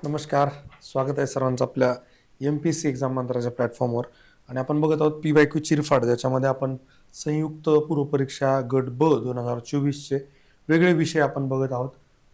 नमस्कार. स्वागत आहे सर्वांचं आपल्या MPSC एक्झाम मंत्राच्या प्लॅटफॉर्मवर. आणि आपण बघत आहोत PYQ चिरफाड, ज्याच्यामध्ये आपण संयुक्त पूर्वपरीक्षा गट ब 2024चे वेगळे विषय आपण बघत आहोत.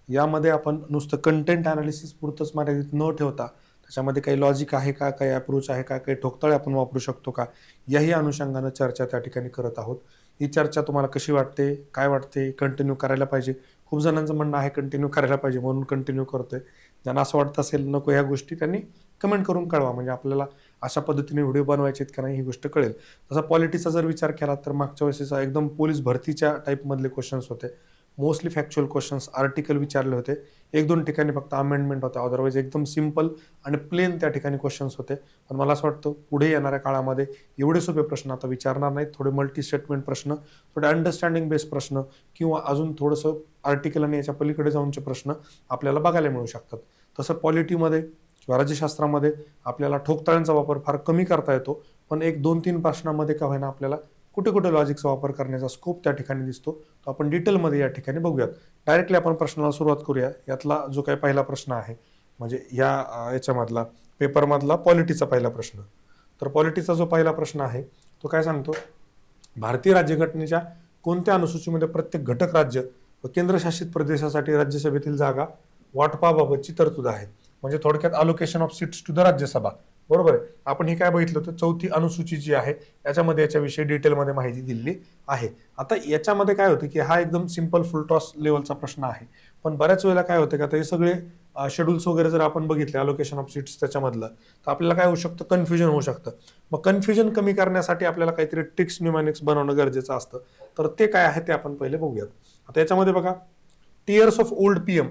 यामध्ये आपण नुसतं कंटेंट अनालिसिस पुरतंच मर्यादित न ठेवता त्याच्यामध्ये काही लॉजिक आहे का, काही अप्रोच आहे का, काही ठोकताळे आपण वापरू शकतो का, याही अनुषंगानं चर्चा त्या ठिकाणी करत आहोत. ही चर्चा तुम्हाला कशी वाटते, काय वाटते, कंटिन्यू करायला पाहिजे? खूप जणांचं म्हणणं आहे कंटिन्यू करायला पाहिजे, म्हणून कंटिन्यू करतोय. ज्यांना असं वाटत असेल नको ह्या गोष्टी, त्यांनी कमेंट करून कळवा, म्हणजे आपल्याला अशा पद्धतीने व्हिडिओ बनवायचे आहेत का नाही ही गोष्ट कळेल. तसा पॉलिटीचा जर विचार केला तर मागच्या वर्षीचा एकदम पोलीस भरतीच्या टाईपमधले क्वेश्चन्स होते. मोस्टली फॅक्च्युअल क्वेश्चन्स, आर्टिकल विचारले होते. एक दोन ठिकाणी फक्त अमेंडमेंट होत्या, अदरवाईज एकदम सिम्पल आणि प्लेन त्या ठिकाणी क्वेश्चन्स होते. पण मला असं वाटतं पुढे येणाऱ्या काळामध्ये एवढे सोपे प्रश्न आता विचारणार नाहीत. थोडे मल्टी स्टेटमेंट प्रश्न, थोडे अंडरस्टँडिंग बेस्ड प्रश्न किंवा अजून थोडंसं आर्टिकल आणि याच्या पलीकडे जाऊनचे प्रश्न आपल्याला बघायला मिळू शकतात. तसं पॉलिटीमध्ये किंवा राज्यशास्त्रामध्ये आपल्याला ठोकताळ्यांचा वापर फार कमी करता येतो, पण एक 2-3 प्रश्नामध्ये का होईना आपल्याला कुठे कुठे लॉजिकचा वापर करण्याचा स्कोप त्या ठिकाणी दिसतो, तो आपण डिटेलमध्ये या ठिकाणी बघूयात. डायरेक्टली आपण प्रश्नाला सुरुवात करूया. यातला जो काही पहिला प्रश्न आहे, म्हणजे याच्यामधला पेपरमधला पॉलिटीचा पहिला प्रश्न. तर पॉलिटीचा जो पहिला प्रश्न आहे तो काय सांगतो, भारतीय राज्यघटनेच्या कोणत्या अनुसूचीमध्ये प्रत्येक घटक राज्य व केंद्रशासित प्रदेशासाठी राज्यसभेतील जागा वाटपाबाबतची तरतूद आहे. म्हणजे थोडक्यात allocation of seats to the Rajya Sabha. बरोबर आहे. आपण हे काय बघितलं होतं, चौथी अनुसूची जी आहे याच्यामध्ये याच्याविषयी डिटेलमध्ये माहिती दिलेली आहे. आता याच्यामध्ये काय होतं की हा एकदम सिंपल फुल टॉस लेवलचा प्रश्न आहे, पण बऱ्याच वेळेला काय होतं की आता हे सगळे शेड्यूल्स वगैरे जर आपण बघितले अलोकेशन ऑफ सीट्स त्याच्यामधलं, तर आपल्याला काय होऊ शकतं, कन्फ्युजन होऊ शकतं. मग कन्फ्युजन कमी करण्यासाठी आपल्याला काहीतरी ट्रिक्स न्यूमॅनिक्स बनवणं गरजेचं असतं. तर ते काय आहे ते आपण पहिले बघूयात. आता याच्यामध्ये बघा, टीयर्स ऑफ ओल्ड PM,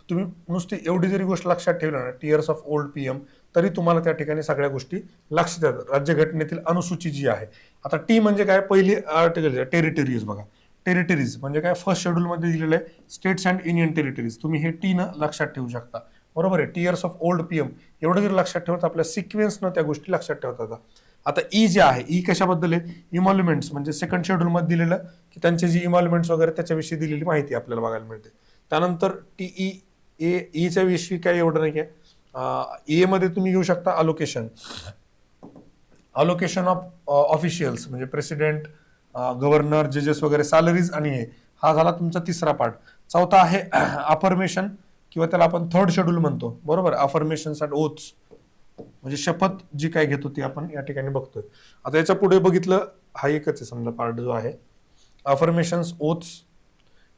तुम्ही नुसती एवढी जरी गोष्ट लक्षात ठेवली ना, टीयर्स ऑफ ओल्ड PM, तरी तुम्हाला त्या ठिकाणी सगळ्या गोष्टी लक्षात येतात. राज्यघटनेतील अनुसूची जी आहे, आता टी म्हणजे काय, पहिली आर्टिकल टेरिटरीज. बघा, टेरिटरीज म्हणजे काय, फर्स्ट शेड्यूल मध्ये दिलेलं आहे स्टेट्स अँड युनियन टेरिटरीज. तुम्ही हे टी न लक्षात ठेवू शकता. बरोबर आहे. टीयर्स ऑफ ओल्ड PM एवढं जर लक्षात ठेवत आपल्या सिक्वेन्सनं त्या गोष्टी लक्षात ठेवतात. आता ई जे आहे, ई कशाबद्दल आहे, इमॉल्युमेंट्स, म्हणजे सेकंड शेड्यूल मध्ये दिलेलं की त्यांचे जे इमॉल्युमेंट्स वगैरे त्याच्याविषयी दिलेली माहिती आपल्याला बघायला मिळते. त्यानंतर टीई ईच्या विषयी काय एवढं नाही आहे. ए मध्ये तुम्ही घेऊ शकता अलोकेशन, अलोकेशन ऑफ ऑफिशियल्स म्हणजे प्रेसिडेंट, गव्हर्नर, जजेस वगैरे, सॅलरीज, आणि हा झाला तुमचा तिसरा पार्ट. चौथा आहे अफर्मेशन, किंवा त्याला आपण थर्ड शेड्यूल म्हणतो. बरोबर, अफर्मेशन्स अँड ओथ्स म्हणजे शपथ जी काय घेतो ती आपण या ठिकाणी बघतोय. आता याच्या पुढे बघितलं, हा एकच आहे समजा पार्ट जो आहे अफर्मेशन्स, ओथ्स.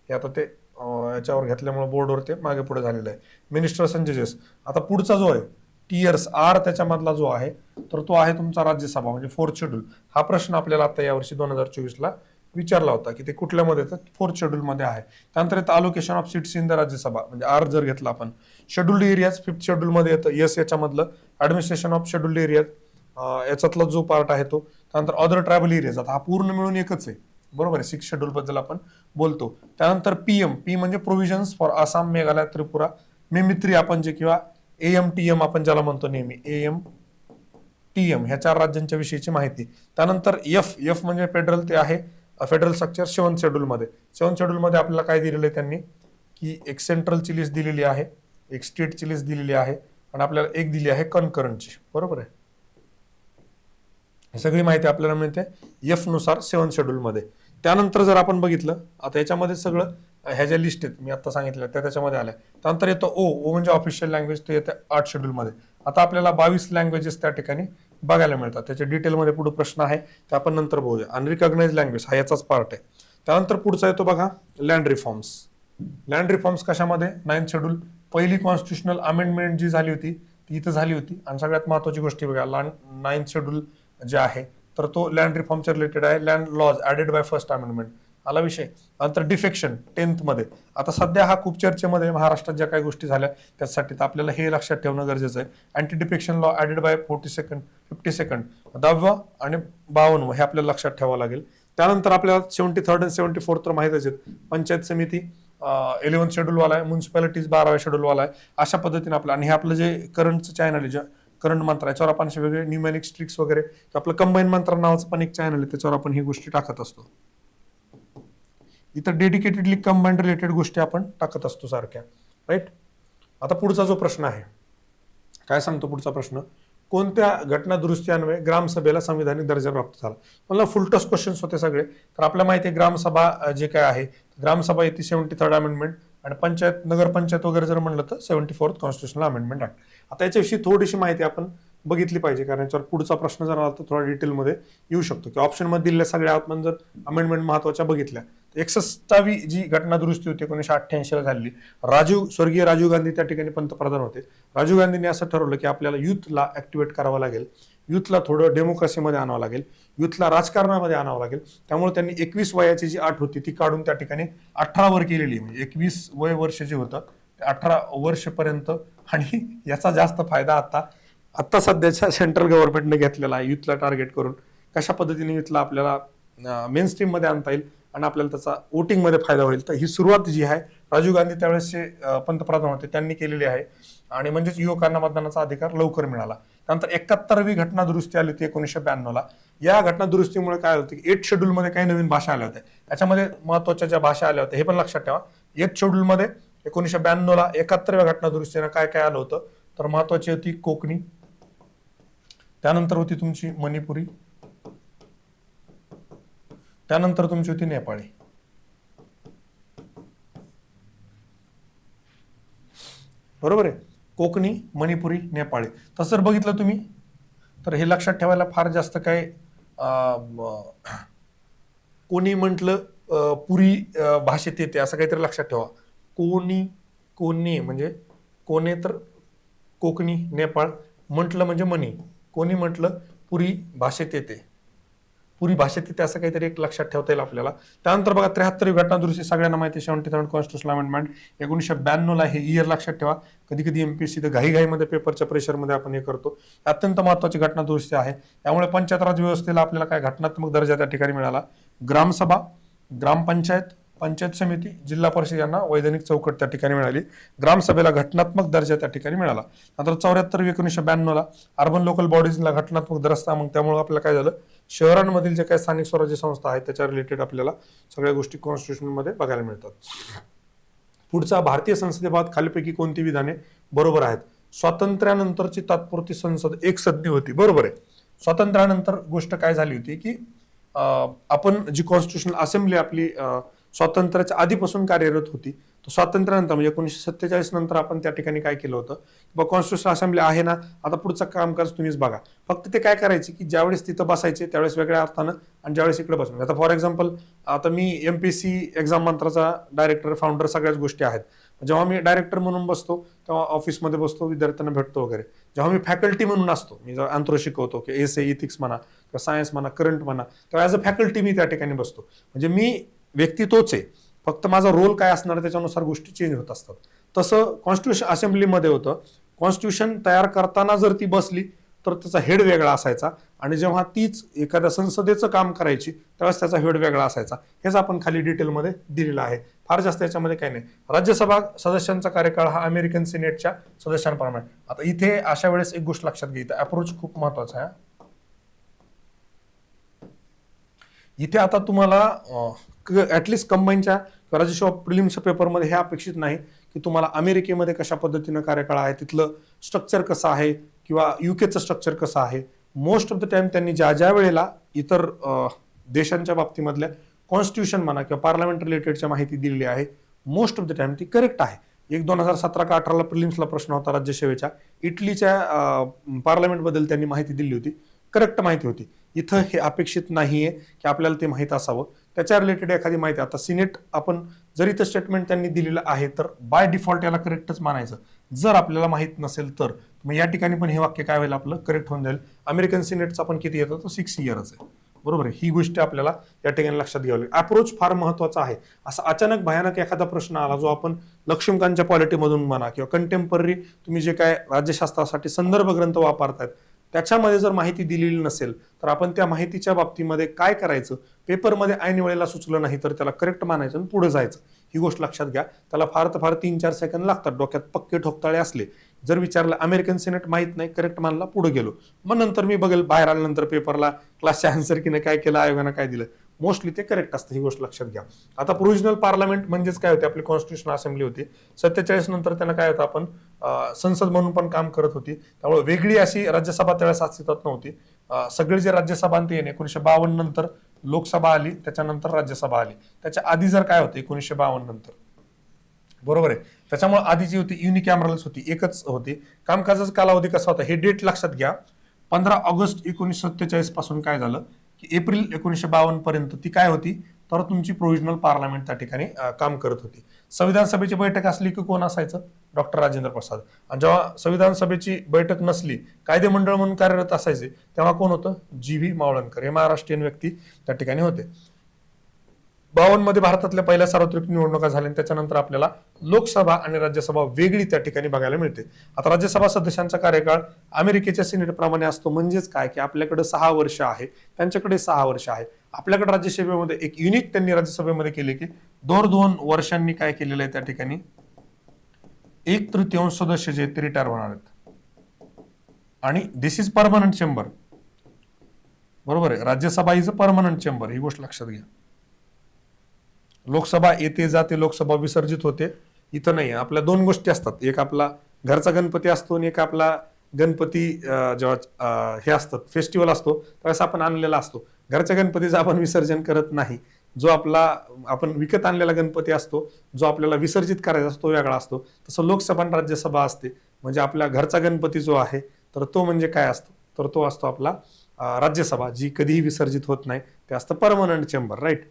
हे आता ते याच्यावर घेतल्यामुळे बोर्डवर ते मागे पुढे झालेलं आहे. मिनिस्टर्स अँड जजेस. आता पुढचा जो आहे टीयर्स आर, त्याच्यामधला जो आहे तर तो आहे तुमचा राज्यसभा म्हणजे फोर्थ शेड्यूल. हा प्रश्न आपल्याला आता यावर्षी 2024ला विचारला होता की ते कुठल्यामध्ये येतं, फोर्थ शेड्यूल मध्ये आहे. त्यानंतर येतं allocation of seats in the Rajya Sabha म्हणजे आर जर घेतला आपण. शेड्यूल्ड एरियाज फिफ्थ शेड्यूल मध्ये येतं. यस याच्यामधलं ऍडमिनिस्ट्रेशन ऑफ शेड्यूल्ड एरियाज याच्यातला जो पार्ट आहे तो. त्यानंतर अदर ट्रायबल एरियाज, आता हा पूर्ण मिळून एकच आहे. बरोबर आहे. सिक्स शेड्यूल बद्दल आपण बोलतो. त्यानंतर PM, पी म्हणजे प्रोव्हिजन्स फॉर आसाम, मेघालय, त्रिपुरा, मिमित्री आपण जे, किंवा AMTM आपण ज्याला म्हणतो नेहमी, AMTM, ह्या 4 राज्यांच्या विषयीची माहिती. त्यानंतर एफ म्हणजे फेडरल, ते आहे फेडरल स्ट्रक्चर 7th शेड्यूल मध्ये. 7th शेड्यूल मध्ये आपल्याला काय दिलेलं आहे त्यांनी, की एक सेंट्रलची लिस्ट दिलेली आहे, एक स्टेटची लिस्ट दिलेली आहे, आणि आपल्याला एक दिली आहे कॉन्करंटची. बरोबर आहे. ही सगळी माहिती आपल्याला मिळते एफ नुसार 7th शेड्यूल मध्ये. त्यानंतर जर आपण बघितलं, आता याच्यामध्ये सगळं ह्या ज्या लिस्ट आहेत मी आता सांगितलं त्या त्याच्यामध्ये आल्या. त्यानंतर येतं ओ म्हणजे ऑफिशियल लँग्वेज, ते येतं 8th शेड्यूल मध्ये. आता आपल्याला 22 लँग्वेजेस त्या ठिकाणी बघायला मिळतात. त्याच्या डिटेलमध्ये पुढे प्रश्न आहे ते आपण नंतर बघूया. अनरिकॉग्नाइज लँग्वेज हा याचाच पार्ट आहे. त्यानंतर पुढचा येतो बघा, लँड रिफॉर्म्स. लँड रिफॉर्म्स कशामध्ये, 9th शेड्यूल. पहिली कॉन्स्टिट्युशनल अमेंडमेंट जी झाली होती ती इथं झाली होती. आणि सगळ्यात महत्वाची गोष्टी बघा, 9th शेड्यूल जे आहे तर तो लँड रिफॉर्मच्या रिलेटेड आहे. Land laws added by first amendment आला विषय. नंतर डिफेक्शन 10th मध्ये. आता सध्या हा खूप चर्चेमध्ये, महाराष्ट्रात ज्या काही गोष्टी झाल्या त्यासाठी, तर आपल्याला हे लक्षात ठेवणं गरजेचं आहे. Anti defection law added by 52nd 10th आणि 52 हे आपल्याला लक्षात ठेवावं लागेल. त्यानंतर आपल्याला 73rd आणि 74th तर माहितच आहेत. पंचायत समिती 11th शेड्यूल वाला आहे, म्युन्सिपॅलिटीज 12व्या शेड्यूल वाला आहे. अशा पद्धतीने आपलं, आणि हे आपलं जे करंटचं चॅनल आहे, करंट मंत्र, याच्यावर आपण वेगळे न्यूमॅनिक ट्रिक्स वगैरे, आपलं कंबाईन मंत्र नावाचं पण एक चॅनल आहे, त्याच्यावर आपण ही गोष्टी टाकत असतो. इथं डेडिकेटेडली कंबाईन रिलेटेड गोष्टी आपण टाकत असतो सारख्या, राईट. आता पुढचा जो प्रश्न आहे काय सांगतो पुढचा प्रश्न, कोणत्या घटना दुरुस्तीन्वये ग्रामसभेला संविधानिक दर्जा प्राप्त झाला? मला फुलटॉस क्वेश्चन्स होते सगळे. तर आपल्याला माहिती आहे ग्रामसभा जे काय आहे, ग्रामसभा येते 73rd अमेंडमेंट, आणि पंचायत नगरपंचायत वगैरे जर म्हणलं तर 74th कॉन्स्टिट्युशनल अमेंडमेंट ऍक्ट. आता याच्याविषयी थोडीशी माहिती आपण बघितली पाहिजे, कारण याच्यावर पुढचा प्रश्न जर आला तर थोडा डिटेलमध्ये येऊ शकतो, की ऑप्शनमध्ये दिलेल्या सगळ्या आपण जर अमेंडमेंट महत्वाच्या बघितल्या, 61वी जी घटना दुरुस्ती होती 1988 ला झालेली, स्वर्गीय राजीव गांधी त्या ठिकाणी पंतप्रधान होते. राजीव गांधींनी असं ठरवलं की आपल्याला युथला ऍक्टिव्हेट करावं लागेल, युथला थोडं डेमोक्रेसीमध्ये आणावं लागेल, युथला राजकारणामध्ये आणावं लागेल. त्यामुळे त्यांनी 21 वयाची जी अट होती ती काढून त्या ठिकाणी 18 वर केलेली. म्हणजे 21 वय वर्ष जे होतं ते 18 वर्षपर्यंत. आणि याचा जास्त फायदा आता सध्याच्या सेंट्रल गव्हर्नमेंटने घेतलेला आहे युथला टार्गेट करून. कशा पद्धतीने युथला आपल्याला मेन स्ट्रीम मध्ये आणता येईल आणि आपल्याला त्याचा वोटिंग मध्ये फायदा होईल. तर ही सुरुवात जी आहे राजीव गांधी त्यावेळेसचे पंतप्रधान होते त्यांनी केलेली आहे, आणि म्हणजेच युवकांना मतदानाचा अधिकार लवकर मिळाला. त्यानंतर 71वी घटना दुरुस्ती आली होती 1992 ला. या घटना दुरुस्तीमुळे काय होतं की 8th शेड्यूल मध्ये काही नवीन भाषा आल्या होत्या. त्याच्यामध्ये महत्वाच्या ज्या भाषा आल्या होत्या हे पण लक्षात ठेवा. 8th शेड्यूल मध्ये 1992 ला 71व्या घटना दुरुस्तीनं काय काय आलं होतं, तर महत्वाची होती कोकणी, त्यानंतर होती तुमची मणिपुरी, त्यानंतर तुमची होती नेपाळी. बरोबर आहे, कोकणी, मणिपुरी, नेपाळी. तसं जर बघितलं तुम्ही तर हे लक्षात ठेवायला फार जास्त काय, कोणी म्हटलं पुरी भाषेत येते असं काहीतरी लक्षात ठेवा. कोणी म्हणजे कोणे तर कोकणी, नेपाळ म्हटलं म्हणजे मणी, कोणी म्हटलं पुरी भाषेत येते, पुरी भाषेत येते असं काहीतरी एक लक्षात ठेवता येईल आपल्याला. त्यानंतर बघा 73वी घटना दुरुस्ती सगळ्यांना माहिती, 73rd कॉन्स्टिट्युशनल अमेंडमेंट 1992 ला. हे इयर लक्षात ठेवा. कधी कधी एमपीएससी तर घाईमध्ये पेपरच्या प्रेशरमध्ये आपण हे करतो. अत्यंत महत्वाची घटना दुरुस्ती आहे. त्यामुळे पंचायत राज व्यवस्थेला आपल्याला काय घटनात्मक दर्जा त्या ठिकाणी मिळाला. ग्रामसभा, ग्रामपंचायत, पंचायत समिती, जिल्हा परिषद यांना वैधानिक चौकट त्या ठिकाणी मिळाली. ग्रामसभेला घटनात्मक दर्जा त्या ठिकाणी मिळाला. नंतर 74 1992 ला अर्बन लोकल बॉडीजला घटनात्मक दर्जा. मग त्यामुळे आपल्याला काय झालं, शहरांमधील जे काही स्थानिक स्वराज्य संस्था आहेत त्याच्या रिलेटेड आपल्याला सगळ्या गोष्टी कॉन्स्टिट्यूशन मध्ये बघायला मिळतात. पुढचा, भारतीय संसदेबाबत खालीपैकी कोणती विधाने बरोबर आहेत? स्वातंत्र्यानंतरची तात्पुरती संसद एकसदनी होती. बरोबर आहे. स्वातंत्र्यानंतर गोष्ट काय झाली होती की आपण जी कॉन्स्टिट्यूशनल असेंब्ली आपली स्वातंत्र्याच्या आधीपासून कार्यरत होती, तर स्वातंत्र्यानंतर म्हणजे 1947 नंतर आपण त्या ठिकाणी काय केलं होतं, कॉन्स्टिट्यूशनल असेंब्ली आहे ना, आता पुढचं कामकाज तुम्हीच बघा. फक्त ते काय करायचे की ज्यावेळेस तिथं बसायचे त्यावेळेस वेगळ्या अर्थानं आणि ज्यावेळेस इकडे बसून. आता फॉर एक्झाम्पल आता मी एमपीएससी एक्झाम मंत्राचा डायरेक्टर, फाउंडर सगळ्याच गोष्टी आहेत. जेव्हा मी डायरेक्टर म्हणून बसतो तेव्हा ऑफिसमध्ये बसतो, विद्यार्थ्यांना भेटतो वगैरे. जेव्हा मी फॅकल्टी म्हणून असतो, मी जेव्हा आंतरो शिकवतो की एस इथिक्स म्हणा किंवा सायन्स म्हणा, करंट म्हणा, तेव्हा ॲज अ फॅकल्टी मी त्या ठिकाणी बसतो. म्हणजे मी व्यक्ती तोच आहे, फक्त माझा रोल काय असणार त्याच्यानुसार गोष्टी चेंज होत असतात. तसं कॉन्स्टिट्यूशन असेंब्लीमध्ये होतं. कॉन्स्टिट्यूशन तयार करताना जर ती बसली तर त्याचा हेड वेगळा असायचा, आणि जेव्हा तीच एखाद्या संसदेचं काम करायची त्यावेळेस त्याचा हेड वेगळा असायचा. हेच आपण खाली डिटेलमध्ये दिलेलं आहे. फार जास्त याच्यामध्ये काही नाही. राज्यसभा सदस्यांचा कार्यकाळ हा अमेरिकन सिनेटच्या सदस्यांप्रमाणे. आता इथे अशा वेळेस एक गोष्ट लक्षात घ्यायची, अप्रोच खूप महत्वाचा आहे. इथे आता तुम्हाला ऍटलिस्ट कंबाईनच्या राज्यसभा प्रिलिम्सच्या पेपरमध्ये हे अपेक्षित नाही की तुम्हाला अमेरिकेमध्ये कशा पद्धतीनं कार्यकाळ आहे, तिथलं स्ट्रक्चर कसं आहे किंवा युकेचं स्ट्रक्चर कसं आहे. मोस्ट ऑफ द टाइम त्यांनी ज्या ज्या वेळेला इतर देशांच्या बाबतीमधल्या कॉन्स्टिट्यूशन म्हणा किंवा पार्लमेंट रिलेटेडच्या माहिती दिलेली आहे, मोस्ट ऑफ द टाइम ती करेक्ट आहे. 2017 का 18 प्रिलिम्सला प्रश्न होता राज्यसेवेच्या, इटलीच्या पार्लमेंटबद्दल त्यांनी माहिती दिली होती, करेक्ट माहिती होती. इथं हे अपेक्षित नाहीये की आपल्याला ते माहित असावं. त्याच्या रिलेटेड एखादी माहिती, आता सिनेट आपण जरी ते स्टेटमेंट त्यांनी दिलेलं आहे तर बाय डिफॉल्ट याला करेक्टच मानायचं. जर आपल्याला माहित नसेल तर मग या ठिकाणी पण हे वाक्य काय होईल, आपलं करेक्ट होऊन जाईल. अमेरिकन सिनेटचा पण किती येतं, तो 6 इयरच आहे. बरोबर आहे. ही गोष्ट आपल्याला या ठिकाणी लक्षात घ्यावी लागेल. अप्रोच फार महत्वाचा आहे. असा अचानक भयानक एखादा प्रश्न आला जो आपण लक्ष्मीकांतच्या पॉलिटीमधून म्हणा किंवा कंटेम्पररी तुम्ही जे काय राज्यशास्त्रासाठी संदर्भ ग्रंथ वापरतायत त्याच्यामध्ये जर माहिती दिलेली नसेल तर आपण त्या माहितीच्या बाबतीमध्ये काय करायचं, पेपरमध्ये ऐन वेळेला सुचलं नाही तर त्याला करेक्ट मानायचं आणि पुढे जायचं. ही गोष्ट लक्षात घ्या. त्याला फार तर फार 3-4 सेकंद लागतात. डोक्यात पक्के ठोकताळे असले, जर विचारलं अमेरिकन सिनेट माहित नाही, करेक्ट मानला, पुढे गेलो, मग नंतर मी बघेल बाहेर आल्यानंतर पेपरला क्लासच्या आन्सर की काय केलं, आयोगानं काय दिलं. मोस्टली ते करेक्ट असतं, ही गोष्ट लक्षात घ्या. आता प्रोव्हिजनल पार्लमेंट म्हणजेच काय होते, आपली कॉन्स्टिट्यूशन असेंब्ली होती. 47 नंतर त्यांना काय होतं, आपण संसद म्हणून पण काम करत होती. त्यामुळे वेगळी अशी राज्यसभा त्यावेळेस अस्तित्वात नव्हती. सगळे जे राज्यसभा ते 1952 नंतर लोकसभा आली, त्याच्यानंतर राज्यसभा आली. त्याच्या आधी जर काय होतं 1952 नंतर, बरोबर आहे. त्याच्यामुळे आधी जी होती युनिकॅमरल्स होती, एकच होती. कामकाजाचा कालावधी कसा होता हे डेट लक्षात घ्या. 15 ऑगस्ट 1947 पासून काय झालं की एप्रिल 1952 पर्यंत ती काय होती, तर तुमची प्रोव्हिजनल पार्लमेंट त्या ठिकाणी काम करत होती. संविधान सभेची बैठक असली की कोण असायचं, डॉक्टर राजेंद्र प्रसाद. आणि जेव्हा संविधान सभेची बैठक नसली, कायदे मंडळ म्हणून कार्यरत असायचे, तेव्हा कोण होतं, जी.व्ही. मावळणकर. हे महाराष्ट्रीयन व्यक्ती त्या ठिकाणी होते. 52 मध्ये भारतातल्या पहिल्या सार्वत्रिक निवडणुका झाल्या, त्याच्यानंतर आपल्याला लोकसभा आणि राज्यसभा वेगळी त्या ठिकाणी बघायला मिळते. आता राज्यसभा सदस्यांचा कार्यकाळ अमेरिकेच्या सिनेट प्रमाणे असतो. म्हणजेच काय की आपल्याकडे 6 वर्ष आहे, त्यांच्याकडे 6 वर्ष आहे. आपल्याकडे राज्यसभेमध्ये एक युनिक त्यांनी राज्यसभेमध्ये केले की दर 2 वर्षांनी काय केलेलं आहे, त्या ठिकाणी 1/3 सदस्य जे ते रिटायर होणार आहेत. आणि दिस इज परमनंट चेंबर, बरोबर आहे. Rajya Sabha is a permanent chamber, ही गोष्ट लक्षात घ्या. लोकसभा येते जाते, लोकसभा विसर्जित होते, इथं नाही. आपल्या 2 गोष्टी असतात, एक आपला घरचा गणपती असतो आणि एक आपला गणपती जेव्हा हे असतात फेस्टिवल असतो त्यावेळेस आपण आणलेला असतो. घरच्या गणपतीचं आपण विसर्जन करत नाही. जो आपला आपण विकत आणलेला गणपती असतो, जो आपल्याला विसर्जित करायचा असतो, तो वेगळा असतो. तसं लोकसभा आणि राज्यसभा असते. म्हणजे आपला घरचा गणपती जो आहे तर तो म्हणजे काय असतो, तर तो असतो आपला राज्यसभा, जी कधीही विसर्जित होत नाही. ते असतं परमनंट चेंबर, राईट.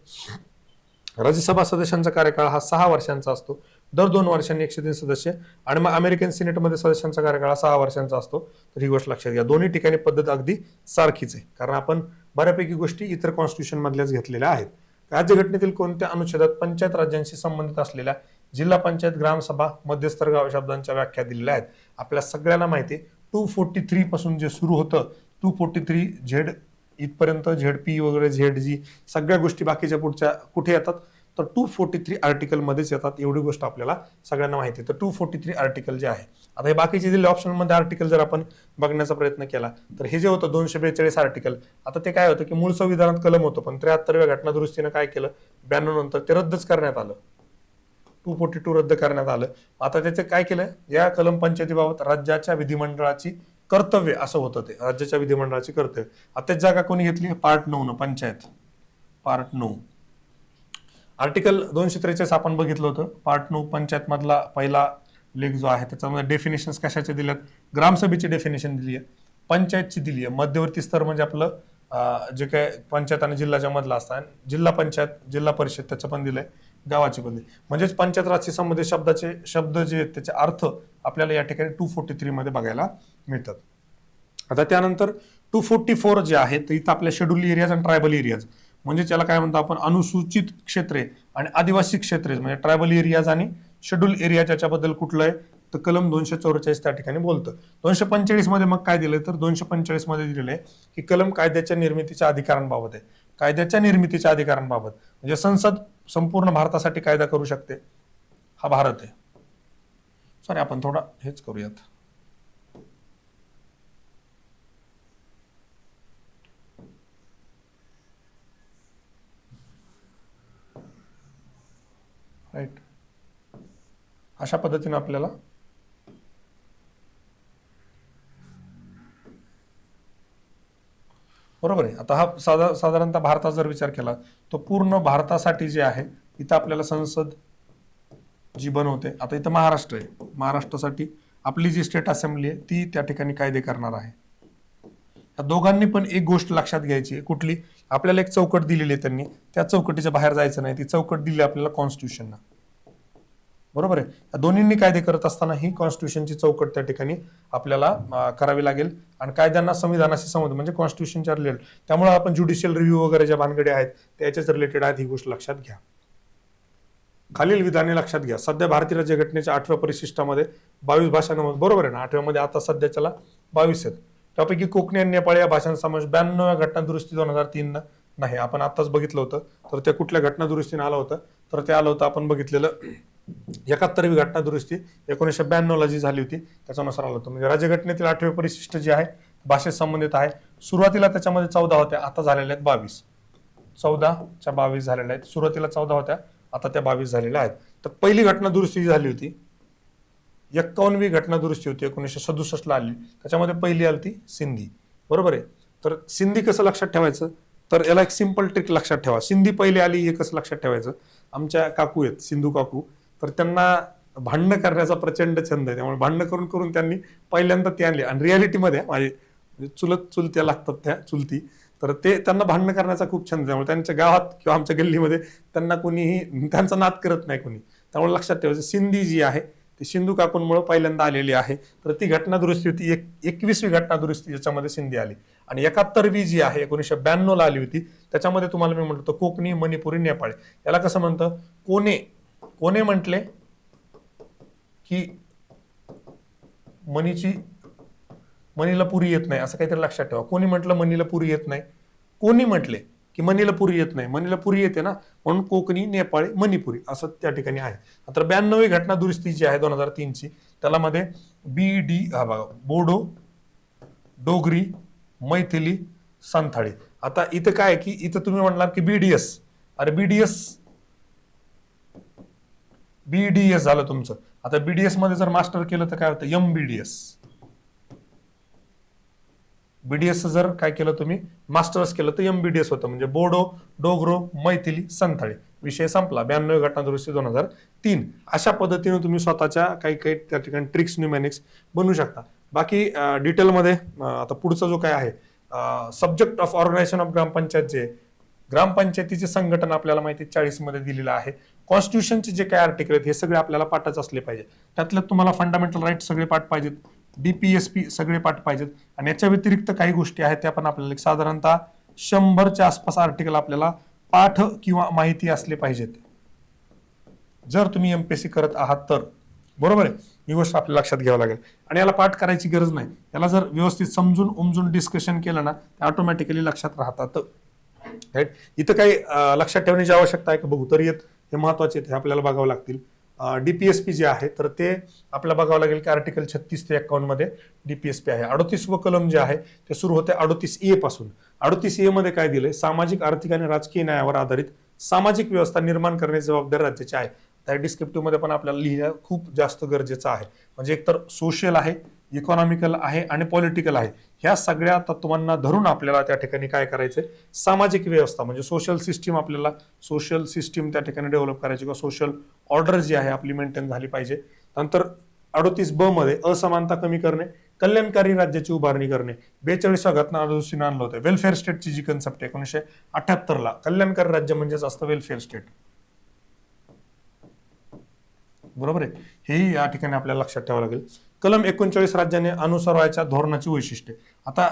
राज्यसभा सदस्यांचा कार्यकाळ हा 6 वर्षांचा असतो. दर 2 वर्षांनी 103 सदस्य. आणि मग अमेरिकन सिनेटमध्ये सदस्यांचा कार्यकाळ 6 वर्षांचा असतो. तर ही गोष्ट लक्षात घ्या. दोन्ही ठिकाणी पद्धत अगदी सारखीच आहे, कारण आपण बऱ्यापैकी गोष्टी इतर कॉन्स्टिट्यूशन मधल्याच घेतलेल्या आहेत. राज्यघटनेतील कोणत्या अनुच्छेदात पंचायत राज्यांशी संबंधित असलेल्या जिल्हा पंचायत, ग्रामसभा, मध्यस्तर गाव शब्दांच्या व्याख्या दिलेल्या आहेत? आपल्या सगळ्यांना माहिती आहे 243 पासून जे सुरू होतं, 243 झेड इथपर्यंत, झेडपी वगैरे, झेडजी, सगळ्या गोष्टी बाकीच्या पुढच्या कुठे येतात, तर 243 आर्टिकल मध्येच येतात. एवढी गोष्ट आपल्याला सगळ्यांना माहिती आहे. तर 243 आर्टिकल जे आहे, आता हे बाकीचे दिलेले ऑप्शन मध्ये आर्टिकल जर आपण बघण्याचा प्रयत्न केला तर हे जे होतं 242 आर्टिकल, आता ते काय होतं की मूळ संविधानात कलम होतं, पण 73व्या घटना दुरुस्तीनं काय केलं, 92 नंतर ते रद्दच करण्यात आलं. 242 रद्द करण्यात आलं. आता त्याचे काय केलं, या कलम पंचायतीबाबत राज्याच्या विधिमंडळाची कर्तव्य असं होतं, ते राज्याच्या विधिमंडळाची कर्तव्य. आता जागा कोणी घेतली, पार्ट 9 न पंचायत, पार्ट 9 आर्टिकल 243 आपण बघितलं होतं. पार्ट 9 पंचायत मधला पहिला लेख जो आहे त्याच्यामध्ये डेफिनेशन कशाचे दिल्यात, ग्रामसभेची डेफिनेशन दिली आहे, पंचायतची दिली आहे, मध्यवर्ती स्तर म्हणजे आपलं जे काय पंचायत आणि जिल्ह्याच्या मधला असतात, जिल्हा पंचायत, जिल्हा परिषद त्याचं पण दिलंय, गावाची पण दिली. म्हणजेच पंचायत राजशी संबंधित शब्द जे आहेत त्याचे अर्थ आपल्याला या ठिकाणी 243 मध्ये बघायला मिळतात. आता त्यानंतर 244 जे आहे तर इथं आपल्या शेड्यूल एरियाज आणि ट्रायबल एरियाज, म्हणजे त्याला काय म्हणतो आपण, अनुसूचित क्षेत्रे आणि आदिवासी क्षेत्रे, म्हणजे ट्रायबल एरियाज आणि शेड्यूल एरिया, त्याच्याबद्दल कुठलं आहे तर कलम 244 त्या ठिकाणी बोलतं. 245 मध्ये मग काय दिलंय, तर 245 मध्ये दिलेलं आहे की कलम कायद्याच्या निर्मितीच्या अधिकारांबाबत आहे. कायद्याच्या निर्मितीच्या अधिकारांबाबत म्हणजे संसद संपूर्ण भारतासाठी कायदा करू शकते, हा भारत आहे. सॉरी, आपण थोडा हेच करूयात. राईट, अशा पद्धतीने आपल्याला बरोबर आहे. आता हा साधारणतः भारताचा जर विचार केला तो पूर्ण भारतासाठी जे आहे, इथं आपल्याला संसद जी बनवते. आता इथं महाराष्ट्र आहे, महाराष्ट्रासाठी आपली जी स्टेट असेंब्ली आहे ती त्या ठिकाणी कायदे करणार आहे. या दोघांनी पण एक गोष्ट लक्षात घ्यायची, कुठली, आपल्याला एक चौकट दिलेली आहे त्यांनी, त्या चौकटीच्या बाहेर जायचं नाही. ती चौकट दिली आपल्याला कॉन्स्टिट्यूशनला, बरोबर आहे. या दोन्हींनी कायदे करत असताना ही कॉन्स्टिट्यूशनची चौकट त्या ठिकाणी आपल्याला करावी लागेल. आणि कायद्यांना संविधानाशी संबंध म्हणजे कॉन्स्टिट्यूशनच्या रिलेटेड, त्यामुळे आपण ज्युडिशियल रिव्ह्यू वगैरे ज्या भानगडी आहेत त्याच्याच रिलेटेड आहेत, ही गोष्ट लक्षात घ्या. खालील विधाने लक्षात घ्या. सध्या भारतीय राज्यघटनेच्या 8व्या परिशिष्टामध्ये 22 भाषांमध्ये, बरोबर आहे ना, 8व्या मध्ये आता सध्याच्याला 22 आहेत. त्यापैकी कोकणी आणि नेपाळी या भाषांचा समावेश 92व्या घटना दुरुस्ती 2003 नाही. आपण आताच बघितलं होतं, तर ते कुठल्या घटना दुरुस्तीने आलं होतं, तर ते आलं होतं आपण बघितलेलं 71वी घटना दुरुस्ती 1992 जी झाली होती त्याच्यानुसार आलं होतं. म्हणजे राज्यघटनेतील 8वे परिशिष्ट जे आहे भाषेत संबंधित आहे. सुरुवातीला त्याच्यामध्ये 14 होत्या, आता झालेल्या आहेत 22. 14च्या 22 झालेल्या आहेत. सुरुवातीला 14 होत्या, आता त्या 22 झालेल्या आहेत. तर पहिली घटना दुरुस्ती झाली होती, 51वी घटना दुरुस्ती होती 1967 ला आली. त्याच्यामध्ये पहिली आली ती सिंधी. बरोबर आहे. तर सिंधी कसं लक्षात ठेवायचं, तर याला एक सिंपल ट्रिक लक्षात ठेवा. सिंधी पहिली आली हे कसं लक्षात ठेवायचं, आमच्या काकू आहेत सिंधू काकू, तर त्यांना भांडणं करण्याचा प्रचंड छंद आहे. त्यामुळे भांडणं करून करून त्यांनी पहिल्यांदा ती आणली. आणि रियालिटीमध्ये माझे चुलत्या लागतात त्या चुलती, तर ते त्यांना भांडणं करण्याचा खूप छंद. त्यामुळे त्यांच्या गावात किंवा आमच्या गल्लीमध्ये त्यांना कोणीही त्यांचा नाद करत नाही कोणी. त्यामुळे लक्षात ठेवायचं सिंधी जी आहे ती सिंधू काकूंमुळे पहिल्यांदा आलेली आहे. तर ती घटना दुरुस्ती होती 21वी घटना दुरुस्ती, ज्याच्यामध्ये सिंधी आली. आणि 71वी जी आहे 1992 ला आली होती, त्याच्यामध्ये तुम्हाला मी म्हटलं कोकणी, मणिपुरी, नेपाळी. याला कसं म्हणतं, कोणे म्हटले की मनीला पुरी येत नाही, असं काहीतरी लक्षात ठेवा. कोणी म्हटलं मनीला पुरी येत नाही, कोणी म्हटले की मनीला पुरी येत नाही, मनीला पुरी येते ना, म्हणून कोकणी, नेपाळी, मणिपुरी असं त्या ठिकाणी आहे. आता 92वी घटना दुरुस्ती जी आहे 2003ची, त्याला मध्ये बोडो, डोगरी, मैथिली, संथाळी. आता इथं काय की इथं तुम्ही म्हणणार की बीडीएस, अरे बीडीएस झालं तुमचं. आता बीडीएस मध्ये जर मास्टर केलं तर काय होतं, एमबीडीएस. बीडीएस जर काय केलं तुम्ही मास्टर्स केलं तर एमबीडीएस होतं, म्हणजे बोडो, डोगरो, मैथिली, संथाळी. विषय संपला. 92 घटना दुरुस्ती 2003. अशा पद्धतीने तुम्ही स्वतःच्या काही काही त्या ठिकाणी ट्रिक्स, न्यूमॅनिक्स बनवू शकता. बाकी डिटेलमध्ये आता पुढचा जो काय आहे सब्जेक्ट ऑफ ऑर्गनायझेशन ऑफ ग्रामपंचायत, जे ग्रामपंचायतीचे संघटन आपल्याला माहिती 40 मध्ये दिलेलं आहे. कॉन्स्टिट्यूशनचे जे काय आर्टिकल आहेत हे सगळे आपल्याला पाठच असले पाहिजे. त्यातलं तुम्हाला फंडामेंटल राईट सगळे पाठ पाहिजेत, डीपीएसपी सगळे पाठ पाहिजेत. आणि याच्या व्यतिरिक्त काही गोष्टी आहेत त्या पण आपल्याला साधारणतः 100च्या आसपास आर्टिकल आपल्याला पाठ किंवा माहिती असले पाहिजेत, जर तुम्ही एमपीएससी करत आहात तर. बरोबर आहे. ही गोष्ट आपल्याला लक्षात घ्यावं लागेल. आणि याला पाठ करायची गरज नाही, याला जर व्यवस्थित समजून उमजून डिस्कशन केलं ना ते ऑटोमॅटिकली लक्षात राहतात. राईट. इथं काही लक्षात ठेवण्याची आवश्यकता आहे का बघू तर येत, हे महत्वाचे हे आपल्याला बघावं लागतील. डीपीएसपी जे आहे तर ते आपल्याला बघावं लागेल की आर्टिकल 36 ते 51 मध्ये डीपीएसपी आहे. 38व कलम जे आहे ते सुरू होते 38A पासून. 38A मध्ये काय दिलंय, सामाजिक, आर्थिक आणि राजकीय न्यायावर आधारित सामाजिक व्यवस्था निर्माण करण्याची जबाबदारी राज्याची आहे. त्या डिस्क्रिप्टिव्ह मध्ये पण आपल्याला लिहिणं खूप जास्त गरजेचं आहे. म्हणजे एकतर सोशल आहे, इकॉनॉमिकल आहे आणि पॉलिटिकल आहे. ह्या सगळ्या तत्वांना धरून आपल्याला त्या ठिकाणी काय करायचंय, सामाजिक व्यवस्था म्हणजे सोशल सिस्टीम त्या ठिकाणी डेव्हलप करायची किंवा सोशल ऑर्डर जी आहे आपली मेंटेन झाली पाहिजे. नंतर 38B मध्ये असमानता कमी करणे, कल्याणकारी राज्याची उभारणी करणे. 42व्या घटना दुरुस्तीने आणलं होतं. वेलफेअर स्टेटची जी कन्सेप्ट आहे 1978 ला, कल्याणकारी राज्य म्हणजेच असतं वेलफेअर स्टेट. बरोबर आहे. हेही या ठिकाणी आपल्याला लक्षात ठेवावं लागेल. कलम 39 राज्याने अनुसरायच्या धोरणाची वैशिष्ट्ये. आता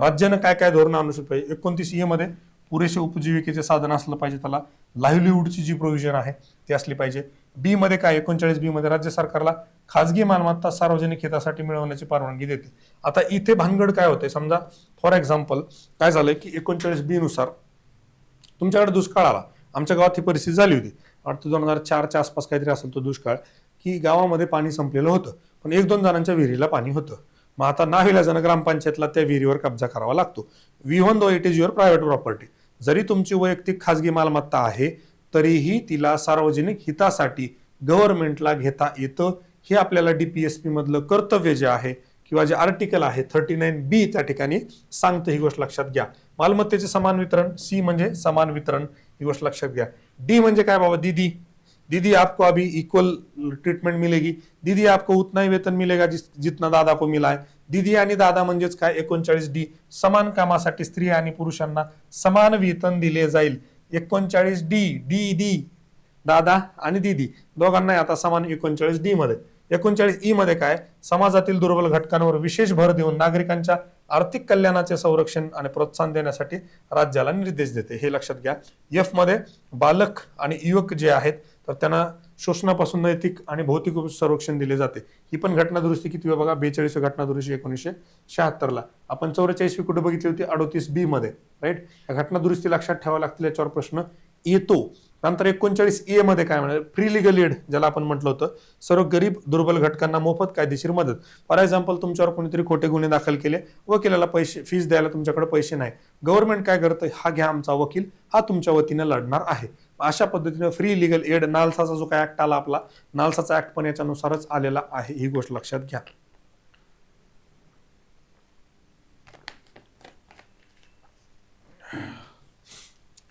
राज्यानं काय काय धोरण अनुसरलं पाहिजे. 29E मध्ये पुरेसे उपजीविकेचे साधन असलं पाहिजे, त्याला लाईव्हलीहूडची जी प्रोव्हिजन आहे ती असली पाहिजे. बी मध्ये काय, 39B मध्ये राज्य सरकारला खाजगी मालमत्ता सार्वजनिक हितासाठी मिळवण्याची परवानगी देते. आता इथे भानगड काय होते, समजा फॉर एक्झाम्पल काय झालंय की 39B नुसार तुमच्याकडे दुष्काळ आला. आमच्या गावात ही परिस्थिती झाली होती, वाटतं 2004च्या आसपास काहीतरी असेल तो दुष्काळ, की गावामध्ये पाणी संपलेलं होतं पण 1-2 जणांच्या विहिरीला पाणी होतं. मग आता नाविलाजानं ग्रामपंचायतला त्या विहिरीवर कब्जा करावा लागतो. Even though it is your private property. जरी तुमची वैयक्तिक खाजगी मालमत्ता आहे तरीही तिला सार्वजनिक हितासाठी गव्हर्नमेंटला घेता येतं. हे आपल्याला डीपीएसपी मधलं कर्तव्य जे आहे किंवा जे आर्टिकल आहे 39B त्या ठिकाणी सांगतं. ही गोष्ट लक्षात घ्या. मालमत्तेचे समान वितरण, सी म्हणजे समान वितरण, ही गोष्ट लक्षात घ्या. डी म्हणजे काय बाबा, दीदी आपको अभी इक्वल ट्रीटमेंट मिलेगी, दीदी आपको उतना ही वेतन मिलेगा जितना दादा को मिला है. दीदी आणि दादा म्हणजेच काय, 39D समान कामासाठी स्त्री आणि पुरुषांना समान वेतन दिले जाईल. 39D दादा आणि दीदी दोघांना आता समान 39D मध्ये. 39E मध्ये काय, समाजातील दुर्बल घटकांवर विशेष भर देऊन नागरिकांच्या आर्थिक कल्याणाचे संरक्षण आणि प्रोत्साहन देण्यासाठी राज्याला निर्देश देते. हे लक्षात घ्या. F मध्ये बालक आणि युवक जे आहेत तर त्यांना शोषणापासून नैतिक आणि भौतिक संरक्षण दिले जाते. ही पण घटना दुरुस्ती किती बघा, 42वी घटना दुरुस्ती 1976 ला. आपण 44वी कुठे बघितली होती, 38B मध्ये. राईट. या घटना दुरुस्ती लक्षात ठेवावं लागतील, याच्यावर प्रश्न येतो. नंतर 39A मध्ये काय म्हणाल, फ्री लिगल एड ज्याला आपण म्हटलं होतं, सर्व गरीब दुर्बल घटकांना मोफत कायदेशीर मदत. फॉर एक्झाम्पल तुमच्यावर कोणीतरी खोटे गुन्हे दाखल केले, वकिलाला पैसे फीस द्यायला तुमच्याकडे पैसे नाही, गव्हर्नमेंट काय करतं, हा घ्या आमचा वकील, हा तुमच्या वतीने लढणार आहे. अशा पद्धतीने फ्री लिगल एड, नालसाचा जो काय ऍक्ट आला आपला, नालसाचा ऍक्ट पण याच्यानुसारच आलेला आहे, ही गोष्ट लक्षात घ्या.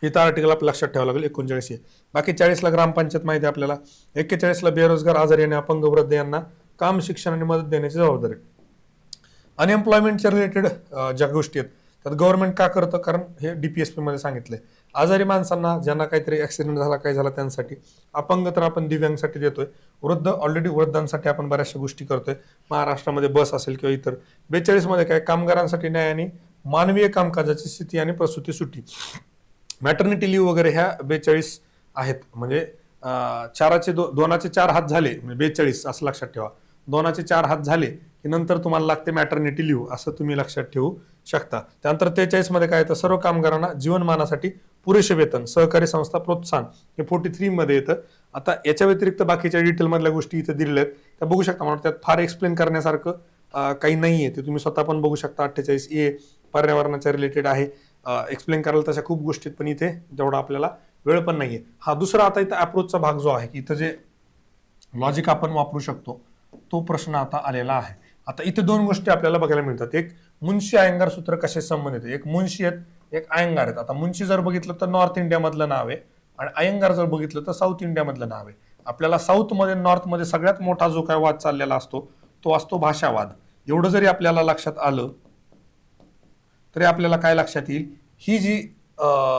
इथं आर्टिकल आपल्याला लक्षात ठेवावं लागेल 39 आहे. बाकी 40ला ग्रामपंचायत माहिती आपल्याला, 41ला बेरोजगार, आजारी आणि अपंग वृद्ध यांना काम, शिक्षण आणि मदत देण्याची जबाबदारी. अनएम्प्लॉयमेंटच्या रिलेटेड ज्या गोष्टी आहेत त्यात गव्हर्नमेंट का करतं, कारण हे DPSP मध्ये सांगितलंय. आजारी माणसांना, ज्यांना काहीतरी ऍक्सिडेंट झाला, काय झाला त्यांसाठी, अपंग तर आपण दिव्यांगसाठी देतोय, वृद्ध ऑलरेडी वृद्धांसाठी आपण बऱ्याचशा गोष्टी करतोय, महाराष्ट्रामध्ये बस असेल किंवा इतर. 42 मध्ये काय, कामगारांसाठी न्याय आणि मानवीय कामकाजाची स्थिती आणि प्रसूती सुट्टी, मॅटर्निटी लिव्ह वगैरे ह्या 42 आहेत. म्हणजे दोनाचे चार हात झाले, 42 असं लक्षात ठेवा, दोनाचे 4 हात झाले की नंतर तुम्हाला लागते मॅटर्निटी लिव्ह, असं तुम्ही लक्षात ठेवू शकता. त्यानंतर 43 मध्ये काय येतं, सर्व कामगारांना जीवनमानासाठी पुरेसे वेतन, सहकारी संस्था प्रोत्साहन, हे 43 मध्ये येतं. आता याच्या व्यतिरिक्त बाकीच्या डिटेल मधल्या गोष्टी इथे दिलेल्या आहेत, त्या बघू शकता. मला त्यात फार एक्सप्लेन करण्यासारखं काही नाहीये, ते तुम्ही स्वतः पण बघू शकता. 48A पर्यावरणाच्या रिलेटेड आहे, एक्सप्लेन करायला तशा खूप गोष्टीत, पण इथे जेवढा आपल्याला वेळ पण नाहीये. हा दुसरा आता इथं अप्रोचचा भाग जो आहे की इथं जे लॉजिक आपण वापरू शकतो तो प्रश्न आता आलेला आहे. आता इथे 2 गोष्टी आपल्याला बघायला मिळतात. एक, मुन्शी अय्यंगार सूत्र कशाशी संबंधित आहे. एक मुन्शी आहेत, एक अय्यंगार आहेत. आता मुन्शी जर बघितलं तर नॉर्थ इंडिया मधलं नाव आहे, आणि अय्यंगार जर बघितलं तर साऊथ इंडिया मधलं नाव आहे. आपल्याला साऊथ मध्ये, नॉर्थ मध्ये सगळ्यात मोठा जो काय वाद चाललेला असतो तो असतो भाषावाद. एवढं जरी आपल्याला लक्षात आलं तरी आपल्याला काय लक्षात येईल, ही जी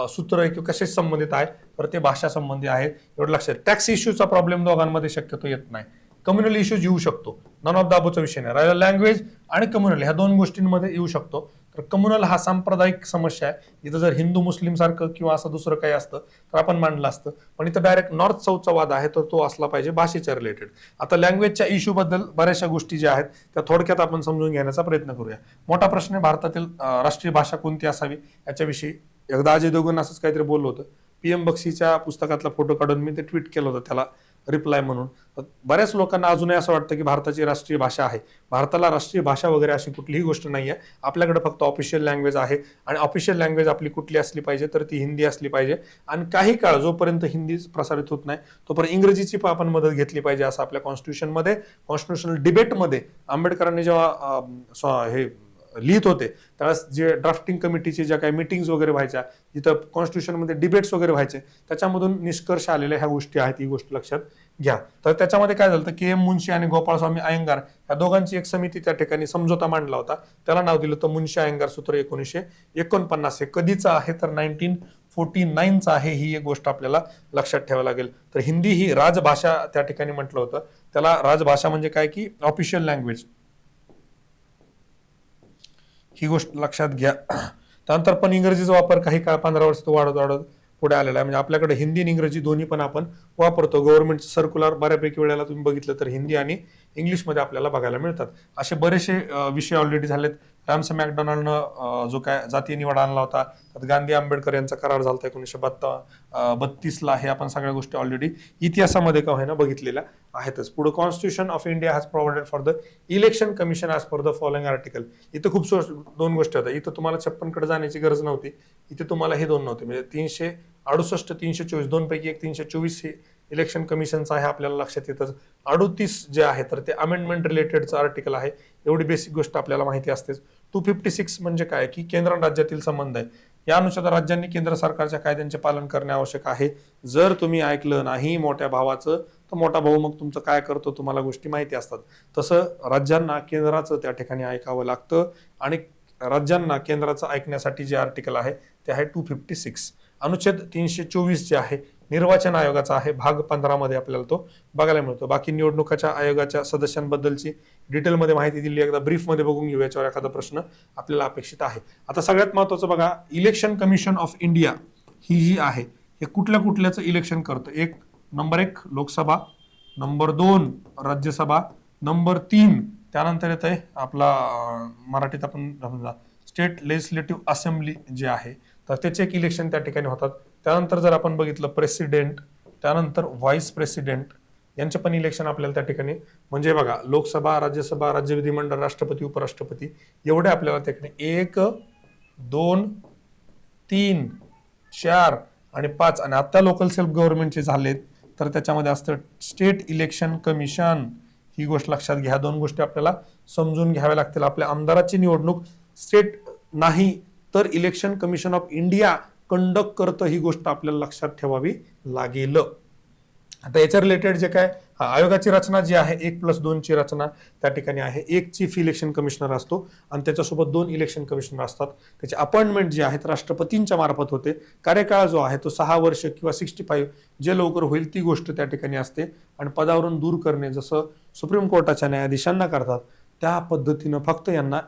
सूत्र आहे किंवा कशाशी संबंधित आहे, तर ते भाषा संबंधी आहे, एवढं लक्षात. टॅक्स इश्यूचा प्रॉब्लेम दोघांमध्ये शक्यतो येत नाही. कम्युनल इश्यूज येऊ शकतो, नॉन ऑफ द अबोचा विषय नाही. राहिला लँग्वेज आणि कम्युनल, ह्या 2 गोष्टींमध्ये येऊ शकतो. तर कम्युनल हा सांप्रदायिक समस्या आहे. इथं जर हिंदू मुस्लिम सारखं किंवा असं दुसरं काही असतं तर आपण मांडलं असतं, पण इथं डायरेक्ट नॉर्थ साऊथचा वाद आहे, तर तो असला पाहिजे भाषेच्या रिलेटेड. आता लँग्वेजच्या इश्यू बद्दल बऱ्याचशा गोष्टी ज्या आहेत त्या थोडक्यात आपण समजून घेण्याचा प्रयत्न करूया. मोठा प्रश्न आहे भारतातील राष्ट्रीय भाषा कोणती असावी याच्याविषयी. एकदा अजय देवगण असंच काहीतरी बोललो होतं. PM बक्षीच्या पुस्तकातला फोटो काढून मी ते ट्विट केलं होतं त्याला रिप्लाय म्हणून. बऱ्याच लोकांना अजूनही असं वाटतं की भारताची राष्ट्रीय भाषा आहे. भारताला राष्ट्रीय भाषा वगैरे अशी कुठलीही गोष्ट नाही आहे. आपल्याकडे फक्त ऑफिशियल लँग्वेज आहे, आणि ऑफिशियल लँग्वेज आपली कुठली असली पाहिजे, तर ती हिंदी असली पाहिजे. आणि काही काळ जोपर्यंत हिंदी प्रसारित होत नाही तोपर्यंत इंग्रजीची आपण मदत घेतली पाहिजे, असं आपल्या कॉन्स्टिट्यूशनमध्ये, कॉन्स्टिट्यूशनल डिबेटमध्ये आंबेडकरांनी जेव्हा हे लिहित होते त्यावेळेस जे ड्राफ्टिंग कमिटीचे ज्या काही मिटिंग्स वगैरे व्हायच्या, जिथं कॉन्स्टिट्यूशनमध्ये डिबेट्स वगैरे व्हायचे, त्याच्यामधून निष्कर्ष आलेल्या ह्या गोष्टी आहेत, ही गोष्ट लक्षात घ्या. तर त्याच्यामध्ये काय झालं, KM मुन्शी आणि गोपाळस्वामी अय्यंगार या दोघांची एक समिती त्या ठिकाणी समझोता मांडला होता. त्याला नाव दिलं होतं मुन्शी अय्यंगार सूत्र 1949. हे कधीचं आहे तर 1949चं आहे. ही एक गोष्ट आपल्याला लक्षात ठेवावी लागेल. तर हिंदी ही राजभाषा त्या ठिकाणी म्हटलं होतं. त्याला राजभाषा म्हणजे काय की ऑफिशियल लँग्वेज, ही गोष्ट लक्षात घ्या. त्यानंतर पण इंग्रजीचा वापर काही काळ 15 वर्ष तो वाढत वाढत पुढे आलेला आहे. म्हणजे आपल्याकडे हिंदी आणि इंग्रजी दोन्ही पण आपण वापरतो. गव्हर्नमेंट सर्क्युलर बऱ्यापैकी वेळेला तुम्ही बघितलं तर हिंदी आणि इंग्लिशमध्ये आपल्याला बघायला मिळतात. असे बरेचसे विषय ऑलरेडी झालेत. रॅमसे मॅकडोनाल्डनं जो काय जातीय निवाडा आणला होता, त्यात गांधी आंबेडकर यांचा करार झाला होता 1932ला. हे आपण सगळ्या गोष्टी ऑलरेडी इतिहासामध्ये का होईना बघितलेल्या आहेतच. पुढे constitution of India has provided for the election commission as per the following article. इथं खूप 2 गोष्टी होत्या. इथं तुम्हाला 56 कडे जाण्याची गरज नव्हती, इथे तुम्हाला हे 2 नव्हते. म्हणजे 368, 324, 2 पैकी एक 324 हे इलेक्शन कमिशनचं आहे, आपल्याला लक्षात येतं. 38 जे आहे तर ते अमेंडमेंट रिलेटेडचं आर्टिकल आहे. एवढी बेसिक गोष्ट आपल्याला माहिती असतेच. 256 म्हणजे काय की केंद्र आणि राज्यातील संबंध आहे. या अनुसार राज्यांनी केंद्र सरकारच्या कायद्यांचे पालन करणे आवश्यक आहे. जर तुम्ही ऐकलं नाही मोठ्या भावाचं तर मोठा भाऊ मग तुमचं काय करतो, तुम्हाला गोष्टी माहिती असतात. तसं राज्यांना केंद्राचं त्या ठिकाणी ऐकावं लागतं, आणि राज्यांना केंद्राचं ऐकण्यासाठी जे आर्टिकल आहे ते आहे 256. अनुच्छेद 324 जे आहे निर्वाचन आयोगाचा आहे, भाग 15 मध्ये आपल्याला तो बघायला मिळतो. बाकी निवडणुकाच्या आयोगाच्या सदस्यांबद्दलची डिटेलमध्ये माहिती दिली, एकदा ब्रीफ मध्ये बघून घेऊ, याच्यावर एखादा प्रश्न आपल्याला अपेक्षित आहे. आता सगळ्यात महत्वाचं बघा, इलेक्शन कमिशन ऑफ इंडिया ही जी आहे हे कुठल्या कुठल्याचं इलेक्शन करतं. Number 1 Lok Sabha, number 2 Rajya Sabha, number 3 त्यानंतर येत आहे आपला मराठीत आपण स्टेट लेजिस्लेटिव्ह असेंब्ली जे आहे, तर त्याचे एक इलेक्शन त्या ठिकाणी होतात. त्यानंतर जर आपण बघितलं प्रेसिडेंट, त्यानंतर व्हाईस प्रेसिडेंट यांचे पण इलेक्शन आपल्याला त्या ठिकाणी, म्हणजे बघा लोकसभा, राज्यसभा, राज्य विधिमंडळ, राष्ट्रपती, उपराष्ट्रपती एवढे आपल्याला त्या ठिकाणी 1 2 3 4 आणि 5, आणि आता लोकल सेल्फ गव्हर्नमेंटचे झालेत तर त्याच्यामध्ये असतं स्टेट इलेक्शन कमिशन. ही गोष्ट लक्षात घ्या, दोन गोष्टी आपल्याला समजून घ्याव्या लागतील. आपल्या आमदाराची निवडणूक स्टेट नाही तर election commission of India conduct करतं, ही गोष्ट आपल्याला लक्षात ठेवावी लागेल. आता याच्या रिलेटेड जे काय आयोगाची रचना जी आहे 1+2 ची रचना त्या ठिकाणी आहे. एक चीफ इलेक्शन कमिशनर असतो आणि त्याच्यासोबत 2 इलेक्शन कमिशनर असतात. त्याचे अपॉइंटमेंट जे आहेत राष्ट्रपतींच्या मार्फत होते. कार्यकाळ जो आहे तो 6 वर्ष किंवा 65 जे लवकर होईल ती गोष्ट त्या ठिकाणी असते. आणि पदावरून दूर करणे जसं सुप्रीम कोर्टाच्या न्यायाधीशांना करतात त्या पद्धतीनं फक्त यांना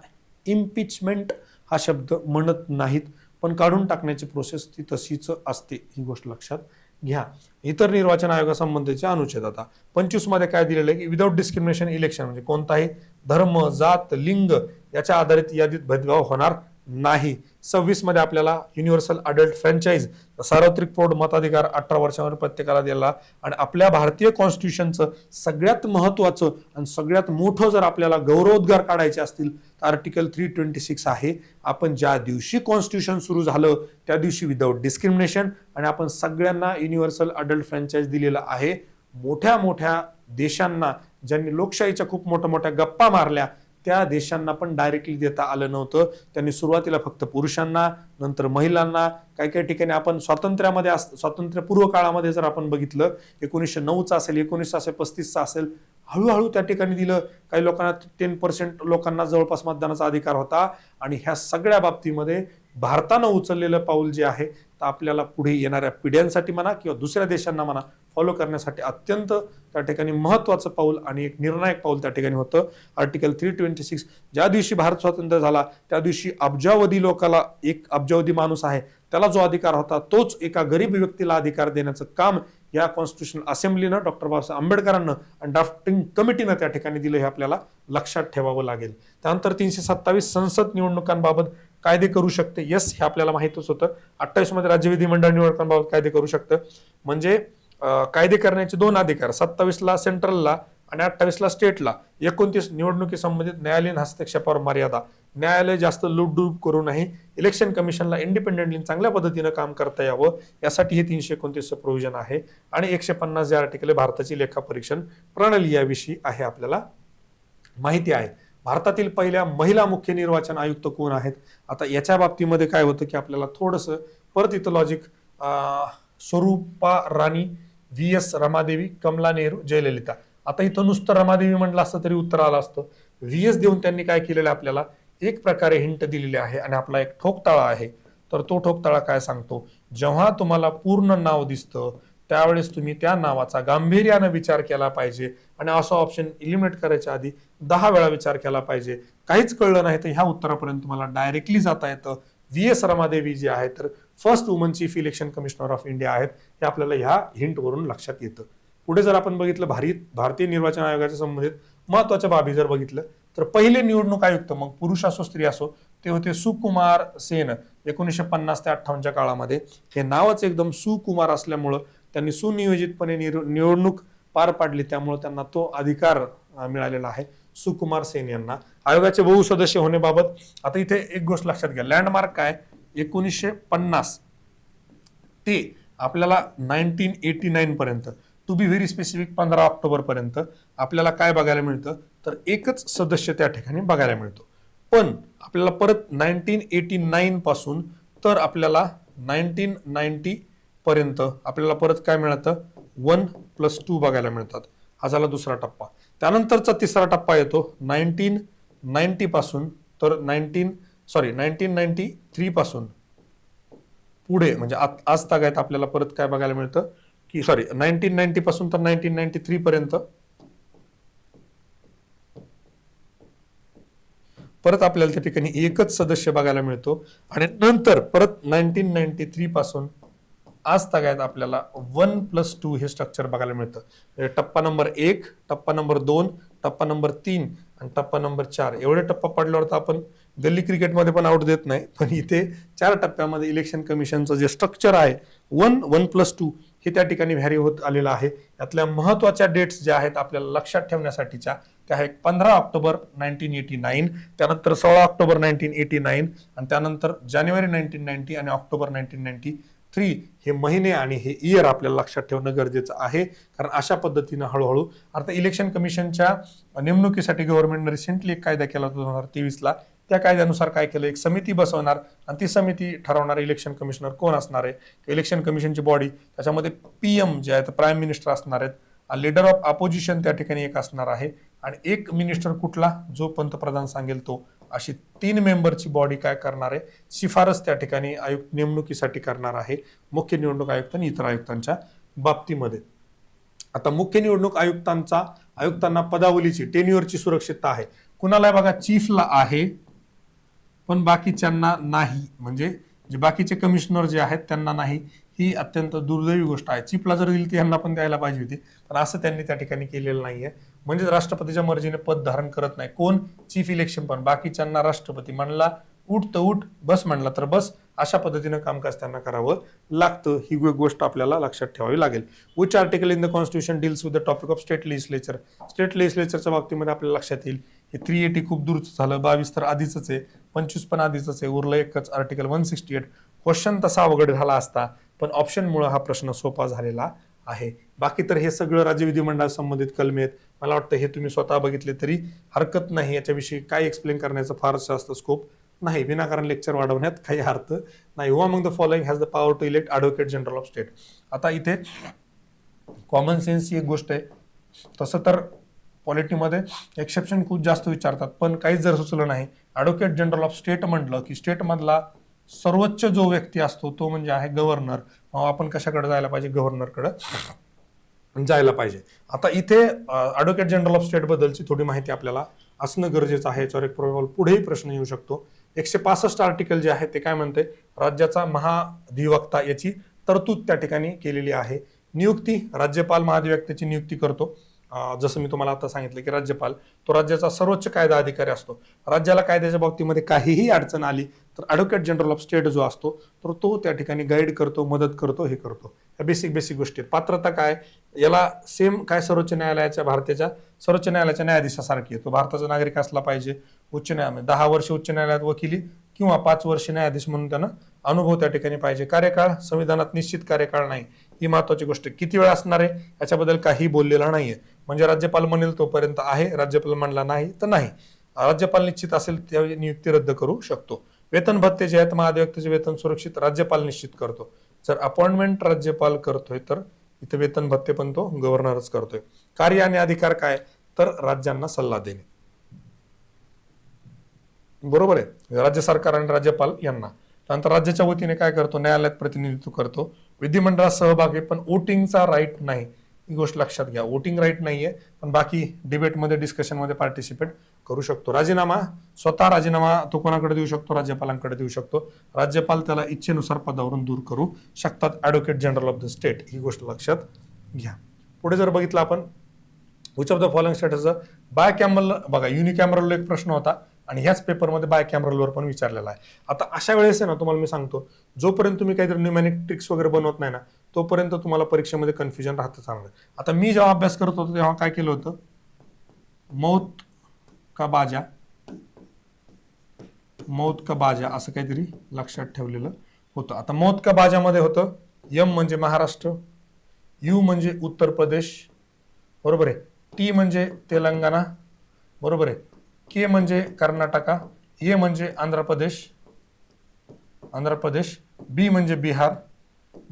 इम्पिचमेंट हा शब्द म्हणत नाहीत, पण काढून टाकण्याची प्रोसेस ती तशीच असते, ही गोष्ट लक्षात घ्या. इतर निर्वाचन आयोगासंबंधीचे अनुच्छेद आता 25 मध्ये काय दिलेलं आहे की विदाउट डिस्क्रिमिनेशन इलेक्शन, म्हणजे कोणताही धर्म, जात, लिंग याच्या आधारित यादीत भेदभाव होणार नाही. 26 मध्ये आपल्याला युनिव्हर्सल अडल्ट फ्रँचाईज सार्वत्रिक प्रौढ मताधिकार 18 वर्षांवर प्रत्येकाला दिला. आणि आपल्या भारतीय कॉन्स्टिट्यूशनचं सगळ्यात महत्वाचं आणि सगळ्यात मोठं जर आपल्याला गौरवोद्गार काढायचे असतील तर आर्टिकल 326 आहे. आपण ज्या दिवशी कॉन्स्टिट्यूशन सुरू झालं त्या दिवशी विदाउट डिस्क्रिमिनेशन, आणि आपण सगळ्यांना युनिव्हर्सल अडल्ट फ्रँचाईज दिलेला आहे. मोठ्या मोठ्या देशांना ज्यांनी लोकशाहीच्या खूप मोठ्या मोठ्या गप्पा मारल्या त्या देशांना पण डायरेक्टली देता आलं नव्हतं. त्यांनी सुरुवातीला फक्त पुरुषांना, नंतर महिलांना, काही काही ठिकाणी आपण स्वातंत्र्यपूर्व काळामध्ये जर आपण बघितलं 1909चा असेल, 1935चा असेल, हळूहळू त्या ठिकाणी दिलं. काही लोकांना 10% लोकांना जवळपास मतदानाचा अधिकार होता. आणि ह्या सगळ्या बाबतीमध्ये भारतानं उचललेलं पाऊल जे आहे तर आपल्याला पुढे येणाऱ्या पिढ्यांसाठी म्हणा किंवा दुसऱ्या देशांना म्हणा फॉलो करण्यासाठी अत्यंत त्या ठिकाणी महत्वाचं पाऊल आणि एक निर्णायक पाऊल त्या ठिकाणी होतं. आर्टिकल 326 ज्या दिवशी भारत स्वतंत्र झाला त्या दिवशी अब्जावधी लोकाला, एक अब्जावधी माणूस आहे त्याला जो अधिकार होता तोच एका गरीब व्यक्तीला अधिकार देण्याचं काम या कॉन्स्टिट्यूशन असेंब्लीनं, डॉक्टर बाबासाहेब आंबेडकरांना आणि ड्राफ्टिंग कमिटीनं त्या ठिकाणी दिलं, हे आपल्याला लक्षात ठेवावं लागेल. त्यानंतर 327 संसद निवडणुकांबाबत कायदे करू शकते. यस, हे आपल्याला माहितच होतं. 28 मध्ये राज्य विधिमंडळ निवडणुकांबाबत कायदे करू शकतं. म्हणजे कायदे करण्याचे 2 अधिकार, 27ला सेंट्रलला आणि 28ला स्टेटला. 29 निवडणुकी संबंधित न्यायालयीन हस्तक्षेपावर मर्यादा. न्यायालय जास्त लूटडूब करू नये, इलेक्शन कमिशनला इंडिपेंडेंटली चांगल्या पद्धतीनं काम करता यावं यासाठी हे 329 प्रोव्हिजन आहे. आणि 150 जे आर्टिकल भारताची लेखापरीक्षण प्रणाली याविषयी आहे, आपल्याला माहिती आहे. भारतातील पहिल्या महिला मुख्य निर्वाचन आयुक्त कोण आहेत? आता याच्या बाबतीमध्ये काय होतं की आपल्याला थोडंसं परत इथं लॉजिक, स्वरूपा राणी, VS रमादेवी, कमला नेहरू, जयललिता. आता इथं नुसतं रमादेवी म्हटलं असतं तरी उत्तर आलं असतं. VS देऊन त्यांनी काय केलेलं आपल्याला एक प्रकारे हिंट दिलेली आहे. आणि आपला एक ठोकताळा आहे, तर तो ठोकताळा काय सांगतो, जेव्हा तुम्हाला पूर्ण नाव दिसतं त्यावेळेस तुम्ही त्या नावाचा गांभीर्यानं विचार केला पाहिजे. आणि असं ऑप्शन इलिमिनेट करायच्या आधी 10 वेळा विचार केला पाहिजे. काहीच कळलं नाही तर ह्या उत्तरापर्यंत तुम्हाला डायरेक्टली जाता येतं. VS रमादेवी जी आहे तर first woman chief election commissioner of India आहेत, हे आपल्याला ह्या हिंटवरून लक्षात येतं. पुढे जर आपण बघितलं भारतीय निर्वाचन आयोगाच्या संबंधित महत्वाच्या बाबी जर बघितलं तर पहिले निवडणूक आयुक्त, मग पुरुष असो स्त्री असो, ते होते सुकुमार सेन 1950 ते 58च्या काळामध्ये. हे नावच एकदम सुकुमार असल्यामुळं त्यांनी सुनियोजितपणे निवडणूक पार पाडली, त्यामुळे त्यांना तो अधिकार मिळालेला आहे सुकुमार सेन यांना. आयोगाचे बहुसदस्य होण्याबाबत आता इथे एक गोष्ट लक्षात घ्या, लँडमार्क काय 1950 ते आपल्याला 1989 पर्यंत, to be very specific 15 October पर्यंत आपल्याला काय बघायला मिळतं तर एकच सदस्य त्या ठिकाणी बघायला मिळतो. पण आपल्याला परत 1989 पासून तर आपल्याला 1990 पर्यंत आपल्याला परत काय मिळतं 1+2 बघायला मिळतात. हा झाला दुसरा टप्पा. त्यानंतरचा तिसरा टप्पा येतो 1990 पासून तर 1993 पासून पुढे, म्हणजे आज तागायत आपल्याला परत काय बघायला मिळतं की 1990 पासून तर 1993 पर्यंत परत आपल्याला त्या ठिकाणी एकच सदस्य बघायला मिळतो. आणि नंतर परत 1993 पासून आज तागायत आपल्याला 1+2 हे स्ट्रक्चर बघायला मिळतं. टप्पा नंबर 1, टप्पा नंबर 2, टप्पा नंबर 3 आणि टप्पा नंबर 4. एवढे टप्पा पडल्यावर तर आपण गल्ली क्रिकेटमध्ये पण आउट देत नाही, पण इथे 4 टप्प्यामध्ये इलेक्शन कमिशनचं जे स्ट्रक्चर आहे 1+2 हे त्या ठिकाणी व्हॅरी होत आलेलं आहे. यातल्या महत्वाच्या डेट्स ज्या आहेत आपल्याला लक्षात ठेवण्यासाठीच्या त्या आहेत 15 ऑक्टोबर 1989, त्यानंतर 16 ऑक्टोबर 1989 आणि त्यानंतर जानेवारी 1990 आणि ऑक्टोबर 1993 हे महिने आणि हे इयर आपल्याला लक्षात ठेवणं गरजेचं आहे. कारण अशा पद्धतीनं हळूहळू अर्थात इलेक्शन कमिशनच्या नेमणुकीसाठी गव्हर्नमेंटने रिसेंटली एक कायदा केला 2023ला. त्या कायद्यानुसार काय केलं, एक समिती बसवणार आणि ती समिती ठरवणार इलेक्शन कमिशनर कोण असणार आहे. इलेक्शन कमिशनची बॉडी त्याच्यामध्ये PM जे आहेत प्राईम मिनिस्टर असणार आहेत, लीडर ऑफ अपोजिशन त्या ठिकाणी एक असणार आहे आणि एक मिनिस्टर कुठला, जो पंतप्रधान सांगेल तो. अशी 3 मेंबरची बॉडी काय करणार आहे, शिफारस त्या ठिकाणी आयुक्त नेमणुकीसाठी करणार आहे, मुख्य निवडणूक आयुक्त आणि इतर आयुक्तांच्या बाबतीमध्ये. आता मुख्य निवडणूक आयुक्तांना पदावलीची टेन्युअरची सुरक्षितता आहे. कुणाला बघा, चीफला आहे पण बाकीच्यांना नाही, म्हणजे जे बाकीचे कमिशनर जे आहेत त्यांना नाही. ही अत्यंत दुर्दैवी गोष्ट आहे. चीफला जर दिली ती यांना पण द्यायला पाहिजे होती, पण असं त्यांनी त्या ठिकाणी केलेलं नाहीये. म्हणजे राष्ट्रपतीच्या मर्जीने पद धारण करत नाही कोण, चीफ इलेक्शन. पण बाकीच्यांना राष्ट्रपती म्हणला उठ तर उठ, बस म्हणला तर बस, अशा पद्धतीनं कामकाज त्यांना करावं लागतं. ही गोष्ट आपल्याला लक्षात ठेवावी लागेल. Which article in the constitution deals with the topic of state legislature. State लेजिस्लेचरच्या बाबतीमध्ये आपल्याला लक्षात येईल हे 380 खूप दूरचं झालं, 22 तर आधीच आहे, 25 पण आधीच आहे, उरलं एकच आर्टिकल 168. क्वेश्चन तसा अवघड झाला असता, पण ऑप्शनमुळे हा प्रश्न सोपा झालेला आहे. बाकी तर हे सगळं राज्य विधिमंडळ संबंधित कलमे आहेत. मला वाटतं हे तुम्ही स्वतः बघितले तरी हरकत नाही. याच्याविषयी काय एक्सप्लेन करण्याचं फारच जास्त स्कोप नाही. विनाकारण लेक्चर वाढवण्यात काही अर्थ नाही. Who among the following has the power to elect advocate general of state. आता इथे कॉमन सेन्स ही एक गोष्ट आहे. तसं तर पॉलिटीमध्ये एक्सेप्शन खूप जास्त विचारतात, पण काहीच जर सुचलं नाही. ॲडव्होकेट जनरल ऑफ स्टेट म्हटलं की स्टेटमधला सर्वोच्च जो व्यक्ती असतो तो म्हणजे आहे गव्हर्नर. आपण कशाकडे जायला पाहिजे, गव्हर्नरकडे जायला पाहिजे. आता इथे ॲडव्होकेट जनरल ऑफ स्टेट बद्दलची थोडी माहिती आपल्याला असणं गरजेचं आहे. याच्यावर एक पुढेही प्रश्न येऊ शकतो. 165 आर्टिकल जे आहे ते काय म्हणते, राज्याचा महाधिवक्ता याची तरतूद त्या ठिकाणी केलेली आहे. नियुक्ती, राज्यपाल महाधिवक्त्याची नियुक्ती करतो. जसं मी तुम्हाला आता सांगितलं की राज्यपाल तो राज्याचा सर्वोच्च कायदा अधिकारी असतो. राज्याला कायद्याच्या बाबतीमध्ये काहीही अडचण आली तर ॲडव्होकेट जनरल ऑफ स्टेट जो असतो तर तो त्या ठिकाणी गाईड करतो, मदत करतो, हे करतो. या बेसिक गोष्टी. पात्रता काय, याला सेम काय सर्वोच्च न्यायालयाच्या, भारताच्या सर्वोच्च न्यायालयाच्या न्यायाधीशासारखी आहे. तो भारताचा नागरिक असला पाहिजे. उच्च न्यायालय 10 वर्ष उच्च न्यायालयात वकिली किंवा 5 वर्ष न्यायाधीश म्हणून त्यानं अनुभव त्या ठिकाणी पाहिजे. कार्यकाळ संविधानात निश्चित कार्यकाळ नाही, ही महत्वाची गोष्ट. किती वेळ असणार आहे याच्याबद्दल काही बोललेलं नाहीये. म्हणजे राज्यपाल म्हणेल तोपर्यंत आहे, राज्यपाल म्हणला नाही तर नाही. राज्यपाल निश्चित असेल त्यावेळी नियुक्ती रद्द करू शकतो. वेतन भत्ते जे आहेत, महाधिवक्त्याचे वेतन सुरक्षित राज्यपाल निश्चित करतो. जर अपॉइंटमेंट राज्यपाल करतोय तर इथे वेतन भत्ते पण तो गव्हर्नरच करतोय. कार्य आणि अधिकार काय, तर राज्यांना सल्ला देणे. बरोबर आहे, राज्य सरकार आणि राज्यपाल यांना. त्यानंतर राज्याच्या वतीने काय करतो, न्यायालयात प्रतिनिधित्व करतो. विधिमंडळात सहभाग आहे पण वोटिंगचा राईट नाही, ही गोष्ट लक्षात घ्या. वोटिंग राईट नाहीये पण बाकी डिबेटमध्ये, डिस्कशनमध्ये पार्टिसिपेट करू शकतो. राजीनामा, स्वतः राजीनामा तो कोणाकडे देऊ शकतो, राज्यपालांकडे देऊ शकतो. राज्यपाल त्याला इच्छेनुसार पदावरून दूर करू शकतात, advocate general of the state. ही गोष्ट लक्षात घ्या. पुढे जर बघितलं आपण, which of the following states bicameral, बघा युनिकॅमरल एक प्रश्न होता आणि ह्याच पेपरमध्ये बाय कॅमरलवर पण विचारलेला आहे. आता अशा वेळेस आहे ना, तुम्हाला मी सांगतो, जोपर्यंत तुम्ही काहीतरी न्यूमॅरिक ट्रिक्स वगैरे बनवत नाही ना, तोपर्यंत तुम्हाला परीक्षेमध्ये कन्फ्युजन राहतं चांगलं. आता मी जेव्हा अभ्यास करत होतो तेव्हा काय केलं होतं, मौत का बाजा असं काहीतरी लक्षात ठेवलेलं होतं. आता मौत का बाजामध्ये होतं M म्हणजे महाराष्ट्र, U म्हणजे उत्तर प्रदेश, बरोबर आहे, T म्हणजे तेलंगणा, बरोबर आहे, K म्हणजे कर्नाटका, A म्हणजे आंध्र प्रदेश, B म्हणजे बिहार,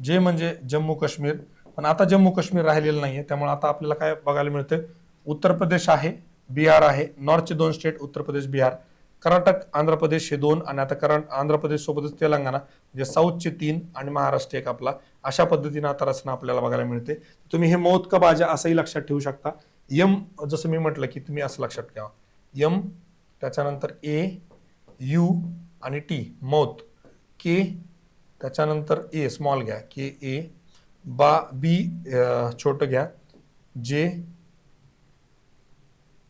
J म्हणजे जम्मू काश्मीर. पण आता जम्मू काश्मीर राहिलेलं नाहीये, त्यामुळे आता आपल्याला काय बघायला मिळतं, उत्तर प्रदेश आहे, बिहार आहे, नॉर्थचे 2 स्टेट उत्तर प्रदेश बिहार, कर्नाटक आंध्र प्रदेश हे 2 आणि आता आंध्र प्रदेश सोबतच तेलंगणा म्हणजे साऊथचे 3 आणि महाराष्ट्र एक आपला. अशा पद्धतीने आता रचना आपल्याला बघायला मिळते. तुम्ही हे मौत का बाजा असंही लक्षात ठेवू शकता. M जसं मी म्हटलं की तुम्ही असं लक्षात ठेवा, M त्याच्यानंतर A, U आणि T मौत, K त्याच्यानंतर A स्मॉल घ्या, KA, B छोटं घ्या, J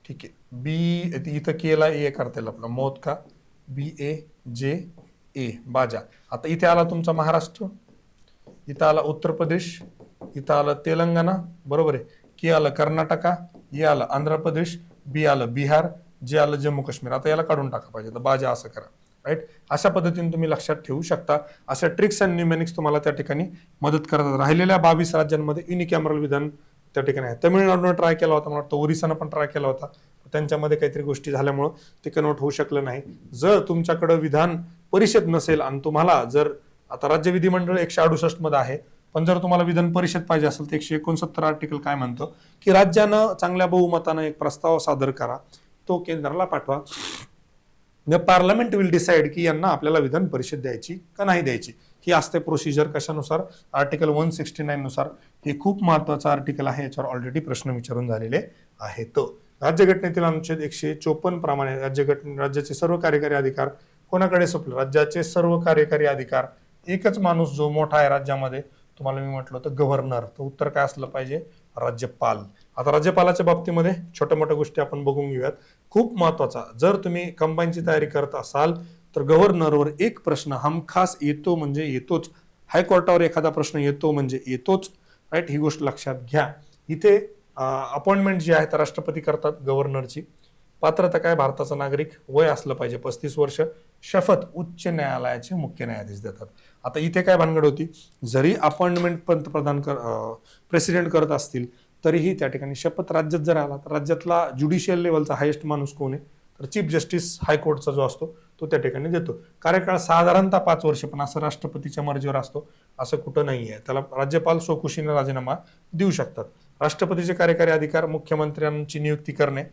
ठीक आहे, बी, इथं केला ए करता येईल आपला मौत का, BAJA बाजा. आता इथे आला तुमचा महाराष्ट्र, इथं आला उत्तर प्रदेश, इथं आलं तेलंगणा, बरोबर आहे. के आलं कर्नाटका, ए आलं आंध्र प्रदेश, बी आलं बिहार, जे आलं जम्मू काश्मीर. आता याला काढून टाका पाहिजे तर बाजा असं करा, राईट. अशा पद्धतीने तुम्ही लक्षात ठेवू शकता. अशा ट्रिक्स अँड न्यूमेनिक्स तुम्हाला त्या ठिकाणी मदत करतात. राहिलेल्या 22 राज्यांमध्ये युनिकॅमरल विधान त्या ठिकाणी आहे. तमिळनाडूनं ट्राय केला होता, मला वाटतं ओरिसानं पण ट्राय केला होता, त्यांच्यामध्ये काहीतरी गोष्टी झाल्यामुळं ते कन्वर्ट होऊ शकलं नाही. जर तुमच्याकडे विधान परिषद नसेल आणि तुम्हाला जर आता राज्य विधिमंडळ 168 मध्ये आहे, पण जर तुम्हाला विधान परिषद पाहिजे असेल तर 169 आर्टिकल काय म्हणतं की राज्यानं चांगल्या बहुमतानं एक प्रस्ताव सादर करा, तो केंद्राला पाठवा. द पार्लमेंट विल डिसाइड की यांना आपल्याला विधान परिषद द्यायची का नाही द्यायची. ही असते प्रोसिजर. कशानुसार? आर्टिकल 169 नुसार. हे खूप महत्वाचं आर्टिकल आहे, याच्यावर ऑलरेडी प्रश्न विचारून झालेले आहेत. राज्यघटनेतील अनुच्छेद 154 प्रमाणे राज्याचे सर्व कार्यकारी अधिकार कोणाकडे सोपले? राज्याचे सर्व कार्यकारी अधिकार एकच माणूस जो मोठा आहे राज्यामध्ये, तुम्हाला मी म्हटलं होतं गव्हर्नर. तर उत्तर काय असलं पाहिजे? राज्यपाल. आता राज्यपालाच्या बाबतीमध्ये छोट्या मोठ्या गोष्टी आपण बघून घेऊयात. खूप महत्वाचा, जर तुम्ही कंबाईनची तयारी करत असाल तर गव्हर्नरवर एक प्रश्न हमखास येतो म्हणजे येतोच. हायकोर्टावर एखादा प्रश्न येतो म्हणजे येतोच, राईट. ही गोष्ट लक्षात घ्या. इथे अपॉइंटमेंट जी आहे तर राष्ट्रपती करतात गव्हर्नरची. पात्रता काय? भारताचा नागरिक, वय असलं पाहिजे 35 वर्ष, शपथ उच्च न्यायालयाचे मुख्य न्यायाधीश देतात. आता इथे काय भानगड होती? जरी अपॉइंटमेंट पंतप्रधान प्रेसिडेंट करत असतील तरीही त्या ठिकाणी शपथ राज्यात जर आला तर राज्यातला ज्युडिशियल लेवलचा हायेस्ट माणूस कोण आहे? तर चीफ जस्टिस हायकोर्टचा जो असतो तो त्या ठिकाणी देतो. कार्यकाळ साधारणतः 5 वर्ष, पण असं राष्ट्रपतीच्या मर्जीवर असतो असं कुठं नाही आहे. त्याला राज्यपाल स्वखुशीने राजीनामा देऊ शकतात. राष्ट्रपतीचे कार्यकारी अधिकार मुख्यमंत्र्यांची नियुक्ती करणे.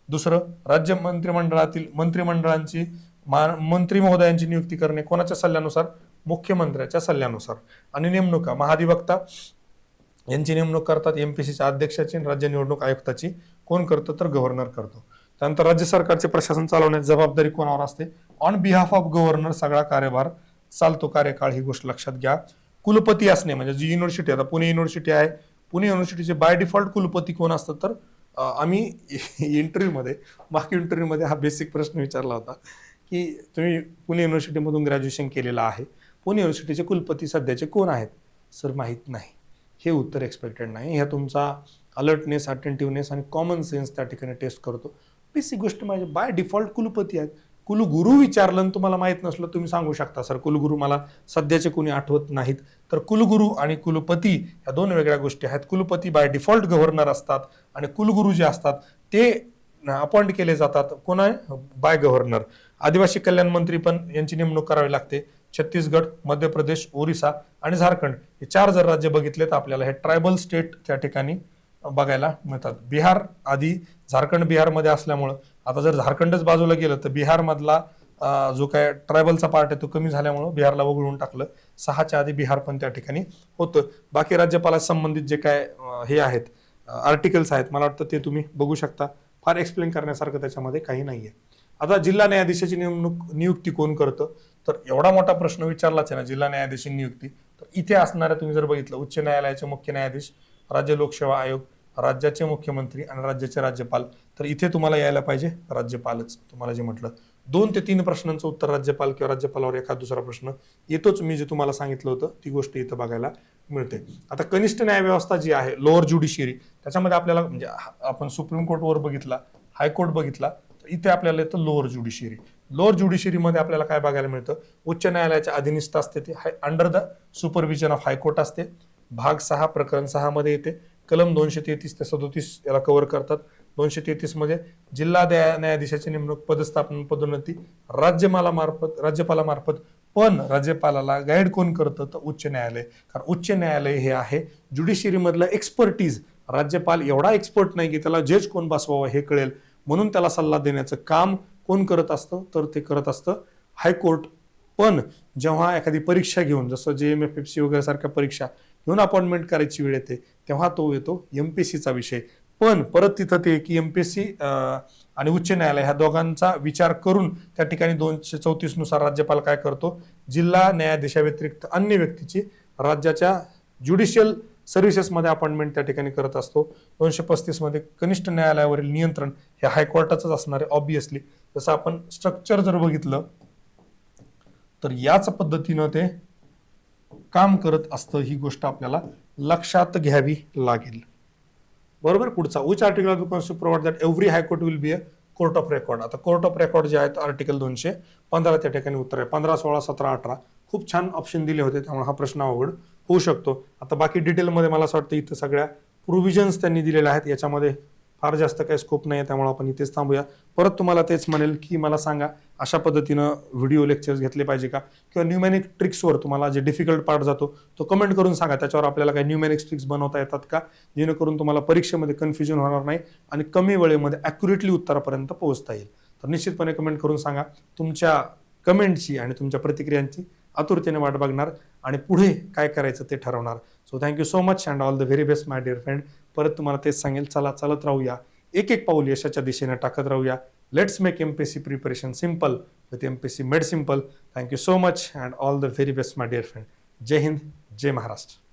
दुसरं, राज्य मंत्रिमंडळातील मंत्रिमंडळांची मंत्री महोदयांची नियुक्ती करणे. कोणाच्या सल्ल्यानुसार? मुख्यमंत्र्याच्या सल्ल्यानुसार. आणि नेमणुका, महाधिवक्ता यांची नेमणूक करतात एमपीसीच्या अध्यक्षाची, राज्य निवडणूक आयुक्ताची कोण करतं? तर गव्हर्नर करतो. त्यानंतर राज्य सरकारचे प्रशासन चालवण्याची जबाबदारी कोणावर असते? ऑन बिहाफ ऑफ गव्हर्नर सगळा कार्यभार चालतो, कार्यकाळ. ही गोष्ट लक्षात घ्या. कुलपती असणे म्हणजे जी युनिव्हर्सिटी, आता पुणे युनिव्हर्सिटी आहे, पुणे युनिव्हर्सिटीचे बाय डिफॉल्ट कुलपती कोण असतात? तर आम्ही इंटरव्ह्यूमध्ये, मागच्या इंटरव्ह्यूमध्ये हा बेसिक प्रश्न विचारला होता की तुम्ही पुणे युनिव्हर्सिटीमधून ग्रॅज्युएशन केलेलं आहे, पुणे युनिव्हर्सिटीचे कुलपती सध्याचे कोण आहेत? सर माहीत नाही. हे उत्तर एक्सपेक्टेड नाही. ह्या तुमचा अलर्टनेस, अटेंटिव्हनेस आणि कॉमन सेन्स त्या ठिकाणी टेस्ट करतो. बेसिक गोष्ट म्हणजे बाय डिफॉल्ट कुलपती आहेत. कुलगुरू विचारलं तुम्हाला माहित नसलं, तुम्ही सांगू शकता सर कुलगुरू मला सध्याचे कोणी आठवत नाहीत. तर कुलगुरू आणि कुलपती ह्या दोन वेगळ्या गोष्टी आहेत. कुलपती बाय डिफॉल्ट गव्हर्नर असतात आणि कुलगुरू जे असतात ते अपॉइंट केले जातात कोणा? By governor. आदिवासी कल्याण मंत्री पण यांची नेमणूक करावी लागते. छत्तीसगड, मध्य प्रदेश, ओरिसा आणि झारखंड हे 4 जर राज्य बघितले तर आपल्याला हे ट्रायबल स्टेट त्या ठिकाणी बघायला मिळतात. बिहार आधी झारखंड बिहारमध्ये असल्यामुळं, आता जर झारखंडच बाजूला गेलं तर बिहार मधला जो काय ट्रायबलचा पार्ट आहे तो कमी झाल्यामुळं बिहारला वगळून टाकलं. 6च्या आधी बिहार पण त्या ठिकाणी होतं. बाकी राज्यपाला संबंधित जे काय हे आहेत आर्टिकल्स आहेत, मला वाटतं ते तुम्ही बघू शकता. फार एक्सप्लेन करण्यासारखं त्याच्यामध्ये काही नाहीये. आता जिल्हा न्यायाधीशाची नियुक्ती कोण करतं? तर एवढा मोठा प्रश्न विचारलाच आहे ना, जिल्हा न्यायाधीश नियुक्ती. तर इथे असणाऱ्या तुम्ही जर बघितलं, उच्च न्यायालयाचे मुख्य न्यायाधीश, राज्य लोकसेवा आयोग, राज्याचे मुख्यमंत्री आणि राज्याचे राज्यपाल. तर इथे तुम्हाला यायला पाहिजे राज्यपालच. तुम्हाला जे म्हटलं 2 ते 3 प्रश्नांचं उत्तर राज्यपाल किंवा राज्यपालावर एखादा दुसरा प्रश्न येतोच. मी जे तुम्हाला सांगितलं होतं ती गोष्ट इथं बघायला मिळते. आता कनिष्ठ न्यायव्यवस्था जी आहे, लोअर ज्युडिशियरी, त्याच्यामध्ये आपल्याला म्हणजे आपण सुप्रीम कोर्टवर बघितला, हायकोर्ट बघितला, तर इथे आपल्याला येतं लोअर ज्युडिशियरी. लोअर ज्युडिशियरीमध्ये आपल्याला काय बघायला मिळतं? उच्च न्यायालयाच्या अधीनस्थ असते, ते under the supervision of high court असते. भाग 6 प्रकरण 6 मध्ये येते. कलम 233 ते 37 याला कव्हर करतात. 233 मध्ये जिल्हा न्यायाधीशाची नेमणूक, पदस्थापना, पदोन्नती राज्यपालामार्फत. पण राज्यपालाला गाईड कोण करतं? तर उच्च न्यायालय. कारण उच्च न्यायालय हे आहे ज्युडिशियरी मधलं एक्सपर्टीज. राज्यपाल एवढा एक्सपर्ट नाही की त्याला जज कोण बसवावं हे कळेल, म्हणून त्याला सल्ला देण्याचं काम कोण करत असतं? तर ते करत असतं हायकोर्ट. पण जेव्हा एखादी परीक्षा घेऊन, जसं JMFFC वगैरे सारख्या परीक्षा घेऊन अपॉइंटमेंट करायची वेळ येते, तेव्हा तो येतो एमपीसीचा विषय. पण परत तिथं ते की एमपीसी आणि उच्च न्यायालय ह्या दोघांचा विचार करून त्या ठिकाणी 234 नुसार राज्यपाल काय करतो? जिल्हा न्यायाधीशाव्यतिरिक्त अन्य व्यक्तीची राज्याच्या ज्युडिशियल सर्व्हिसेसमध्ये अपॉइंटमेंट त्या ठिकाणी करत असतो. 235 मध्ये कनिष्ठ न्यायालयावरील नियंत्रण हे हायकोर्टाचंच असणार आहे ऑब्विसली. जसं आपण स्ट्रक्चर जर बघितलं तर याच पद्धतीनं ते काम करत असतं, ही गोष्ट आपल्याला लक्षात घ्यावी लागेल. बरोबर. पुढचा which article of the constitution provide that every high court will be a court of record. आता कोर्ट ऑफ रेकॉर्ड जे आहेत आर्टिकल 215 त्या ठिकाणी उत्तर आहे. 15, 16, 17, 18 खूप छान ऑप्शन दिले होते, त्यामुळे हा प्रश्न अवघड होऊ शकतो. आता बाकी डिटेलमध्ये मला असं वाटतं इथं सगळ्या प्रोव्हिजन्स त्यांनी दिलेल्या आहेत, याच्यामध्ये फार जास्त काही स्कोप नाही आहे, त्यामुळे आपण इथेच थांबूया. परत तुम्हाला तेच म्हणेल की मला सांगा अशा पद्धतीनं व्हिडिओ लेक्चर्स घेतले पाहिजे का, किंवा न्यूमॅनिक ट्रिक्सवर तुम्हाला जे डिफिकल्ट पार्ट जातो तो कमेंट करून सांगा. त्याच्यावर आपल्याला काही न्यूमॅनिक ट्रिक्स बनवता येतात का, जेणेकरून तुम्हाला परीक्षेमध्ये कन्फ्युजन होणार नाही आणि कमी वेळेमध्ये ॲक्युरेटली उत्तरापर्यंत पोहोचता येईल. तर निश्चितपणे कमेंट करून सांगा. तुमच्या कमेंटची आणि तुमच्या प्रतिक्रियांची आतुरतेने वाट बघणार आणि पुढे काय करायचं ते ठरवणार. So thank you so much and all the very best my dear friend. परत तुम्हाला तेच सांगेल, चला चालत राहूया, एक एक पाऊल यशाच्या दिशेने टाकत राहूया. Let's make MPSC preparation simple with MPSC made simple. Thank you so much and all the very best my dear friend. जय हिंद, जय महाराष्ट्र.